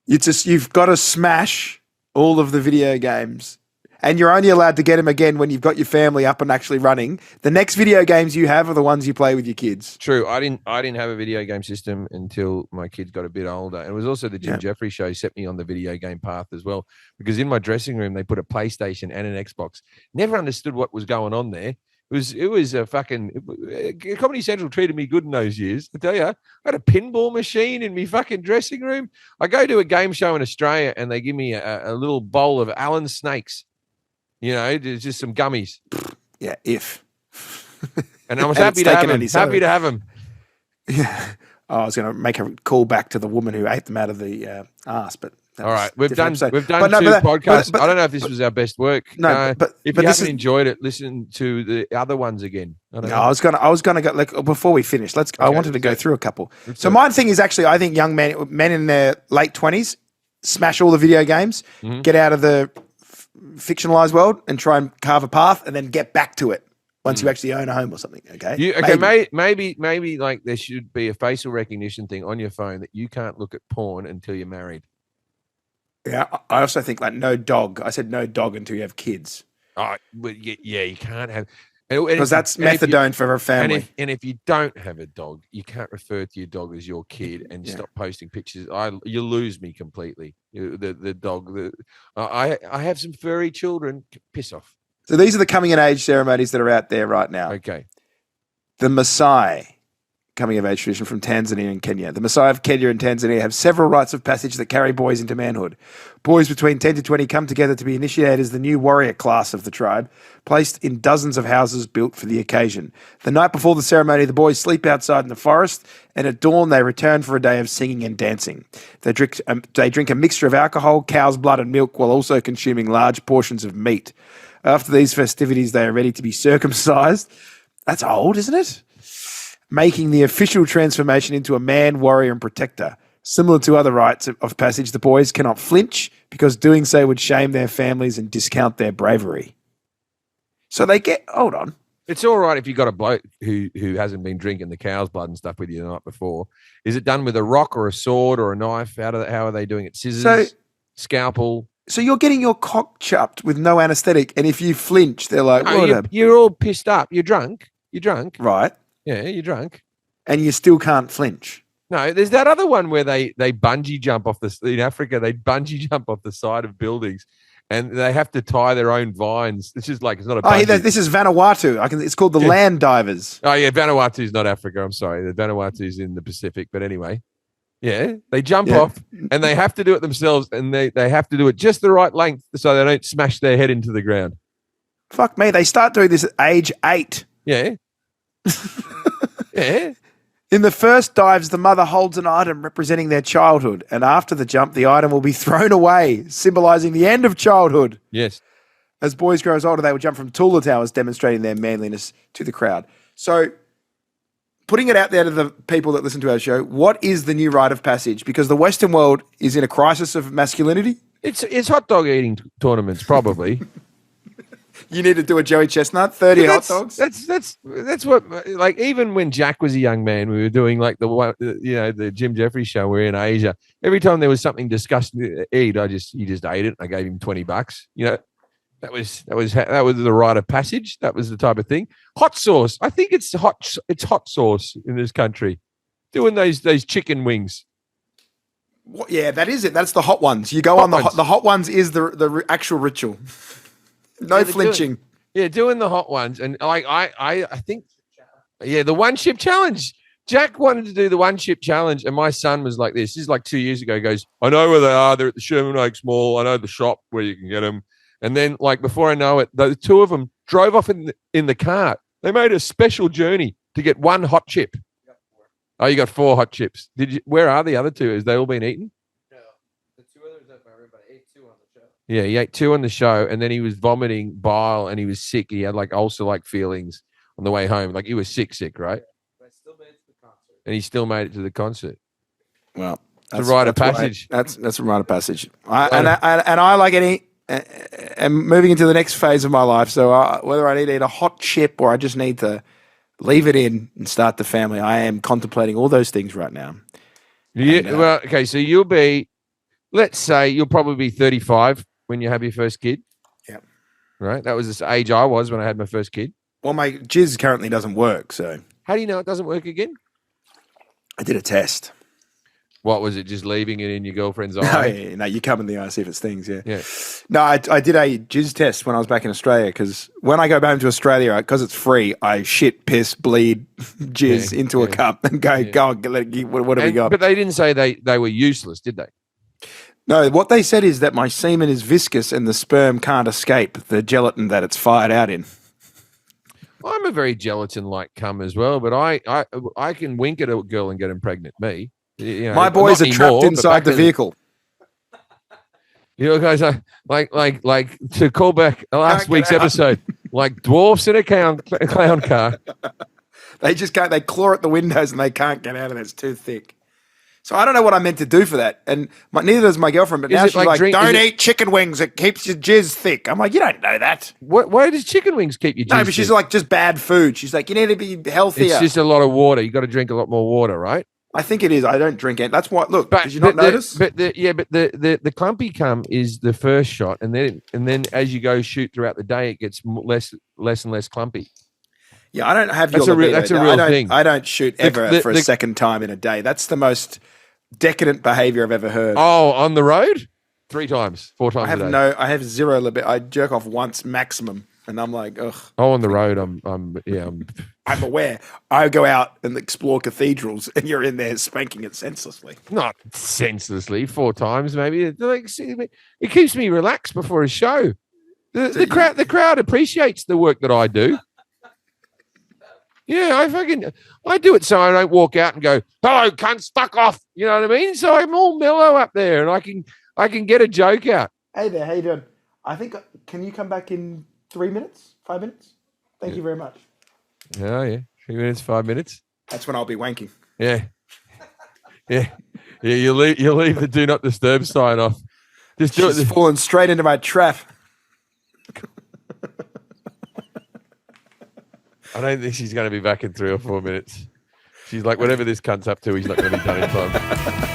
You've got to smash all of the video games, and you're only allowed to get them again when you've got your family up and actually running. The next video games you have are the ones you play with your kids. True. I didn't have a video game system until my kids got a bit older. And it was also the Jim Jefferies show set me on the video game path as well, because in my dressing room, they put a PlayStation and an Xbox. Never understood what was going on there. It was a fucking Comedy Central treated me good in those years. I tell you, I had a pinball machine in my fucking dressing room. I go to a game show in Australia and they give me a little bowl of Allen snakes. You know, there's just some gummies. Yeah, and I was happy to have them. Happy to have them. Yeah. Oh, I was going to make a call back to the woman who ate them out of the ass, but all right, we've done two podcasts. I don't know if this was our best work. No, but if you haven't enjoyed it, listen to the other ones again. I was gonna go like before we finish. I wanted to go through a couple. So my thing is actually, I think young men in their late 20s smash all the video games, get out of the fictionalized world, and try and carve a path, and then get back to it once you actually own a home or something. Okay. Maybe like there should be a facial recognition thing on your phone that you can't look at porn until you're married. Yeah, I also think like no dog. I said no dog until you have kids. Oh, yeah, you can't have, because that's methadone for a family. And if you don't have a dog, you can't refer to your dog as your kid and stop posting pictures. You lose me completely. The dog. I have some furry children. Piss off. So these are the coming of age ceremonies that are out there right now. Okay. The Maasai coming of age tradition from Tanzania and Kenya. The Maasai of Kenya and Tanzania have several rites of passage that carry boys into manhood. Boys between 10 to 20 come together to be initiated as the new warrior class of the tribe, placed in dozens of houses built for the occasion. The night before the ceremony, the boys sleep outside in the forest, and at dawn they return for a day of singing and dancing. They drink a mixture of alcohol, cow's blood and milk, while also consuming large portions of meat. After these festivities, they are ready to be circumcised. That's old, isn't it? Making the official transformation into a man, warrior, and protector. Similar to other rites of passage, the boys cannot flinch because doing so would shame their families and discount their bravery. So hold on. It's all right if you got a bloke who hasn't been drinking the cow's blood and stuff with you the night before. Is it done with a rock or a sword or a knife? How are they doing it? Scissors, scalpel? So you're getting your cock chopped with no anesthetic, and if you flinch, they're like, you're all pissed up. You're drunk. Right. Yeah, you're drunk. And you still can't flinch. No, there's that other one where they bungee jump in Africa, they bungee jump off the side of buildings and they have to tie their own vines. It's just like, it's not a bungee. This is Vanuatu. It's called the land divers. Oh, yeah, Vanuatu's not Africa. I'm sorry. The Vanuatu's in the Pacific. But anyway, yeah, they jump off and they have to do it themselves, and they have to do it just the right length so they don't smash their head into the ground. Fuck me. They start doing this at age 8. Yeah. Yeah. In the first dives, the mother holds an item representing their childhood, and after the jump, the item will be thrown away, symbolizing the end of childhood. Yes. As boys grow older, they will jump from taller towers, demonstrating their manliness to the crowd. So, putting it out there to the people that listen to our show, what is the new rite of passage? Because the Western world is in a crisis of masculinity. It's hot dog eating tournaments, probably. You need to do a Joey Chestnut, 30 hot dogs. That's what, like, even when Jack was a young man, we were doing like the Jim Jefferies show. We're in Asia. Every time there was something disgusting to eat, he just ate it. I gave him $20. You know, that was the rite of passage. That was the type of thing. Hot sauce. I think it's hot sauce in this country. doing those chicken wings. Yeah, that is it. That's the hot ones. You go Hot on the ones. the hot ones is the actual ritual. No Yeah, flinching. Doing the hot ones, and like I think, the one chip challenge. Jack wanted to do the one chip challenge, and my son was like this. This is like 2 years ago. He goes, I know where they are. They're at the Sherman Oaks Mall. I know the shop where you can get them. And then, like before I know it, the two of them drove off in the car. They made a special journey to get one hot chip. Oh, you got 4 hot chips. Did you? Where are the other 2? Has they all been eaten? No, the 2 others at my room, but I ate 2 on the show. Yeah, he ate 2 on the show, and then he was vomiting bile, and he was sick. He had like ulcer-like feelings on the way home. Like he was sick, right? But I still made it to the concert. And he still made it to the concert. Well, It's a rite of passage. That's a rite of passage. I like any. I'm moving into the next phase of my life. So whether I need to eat a hot chip or I just need to leave it in and start the family, I am contemplating all those things right now. Yeah. And, Well, okay. So you'll be, let's say, you'll probably be 35 when you have your first kid. Yeah. Right. That was the age I was when I had my first kid. Well, my jizz currently doesn't work, so How do you know it doesn't work again? I did a test. What was it? Just leaving it in your girlfriend's No, eye? no, you come in the eye, see if it stings. Yeah. Yeah. No, I did a jizz test when I was back in Australia because when I go home to Australia, because it's free, I shit, piss, bleed, jizz into a cup and go, what have we got? But they didn't say they were useless, did they? No, what they said is that my semen is viscous and the sperm can't escape the gelatin that it's fired out in. I'm a very gelatin-like cum as well, but I can wink at a girl and get them pregnant. Me, you know, My boys not are trapped anymore, but inside back the then- vehicle. You know, guys, like to call back last Can't get week's out. episode, like dwarfs in a clown car. They just can't. They claw at the windows and they can't get out of it. It's too thick. So I don't know what I meant to do for that, and neither does my girlfriend. But Is now it she's like like, drink- "Don't is it- eat chicken wings; it keeps your jizz thick." I'm like, "You don't know that." Why does chicken wings keep you? No, but she's like, just bad food. She's like, "You need to be healthier." it's just a lot of water. You got to drink a lot more water, right? I think it is. I don't drink it. That's what. Look, But did you not notice? the clumpy cum is the first shot, and then as you go shoot throughout the day, it gets less and less clumpy. Yeah, I don't have That's your a real- libido. that's a No, real I don't, thing. I don't shoot ever the- for a the- second time in a day. That's the most decadent behavior I've ever heard. Oh, on the road, 3 times, 4 times I have a day. I have zero libido. I jerk off once maximum, and I'm like, ugh. Oh, on the road, I'm I'm aware. I go out and explore cathedrals, and you're in there spanking it senselessly. not senselessly 4 times maybe. It keeps me relaxed before a show. The crowd appreciates the work that I do. Yeah, I do it so I don't walk out and go, "Hello, cunt, fuck off." You know what I mean? So I'm all mellow up there, and I can get a joke out. Hey there, how you doing? I think, can you come back in 3 minutes, 5 minutes? Thank you very much. Oh yeah, 3 minutes, 5 minutes. That's when I'll be wanking. Yeah, yeah. You leave the do not disturb sign off. Just do She's it. fallen straight into my trap. I don't think she's going to be back in 3 or 4 minutes. She's like, whatever this cunt's up to, he's not going to be done in time.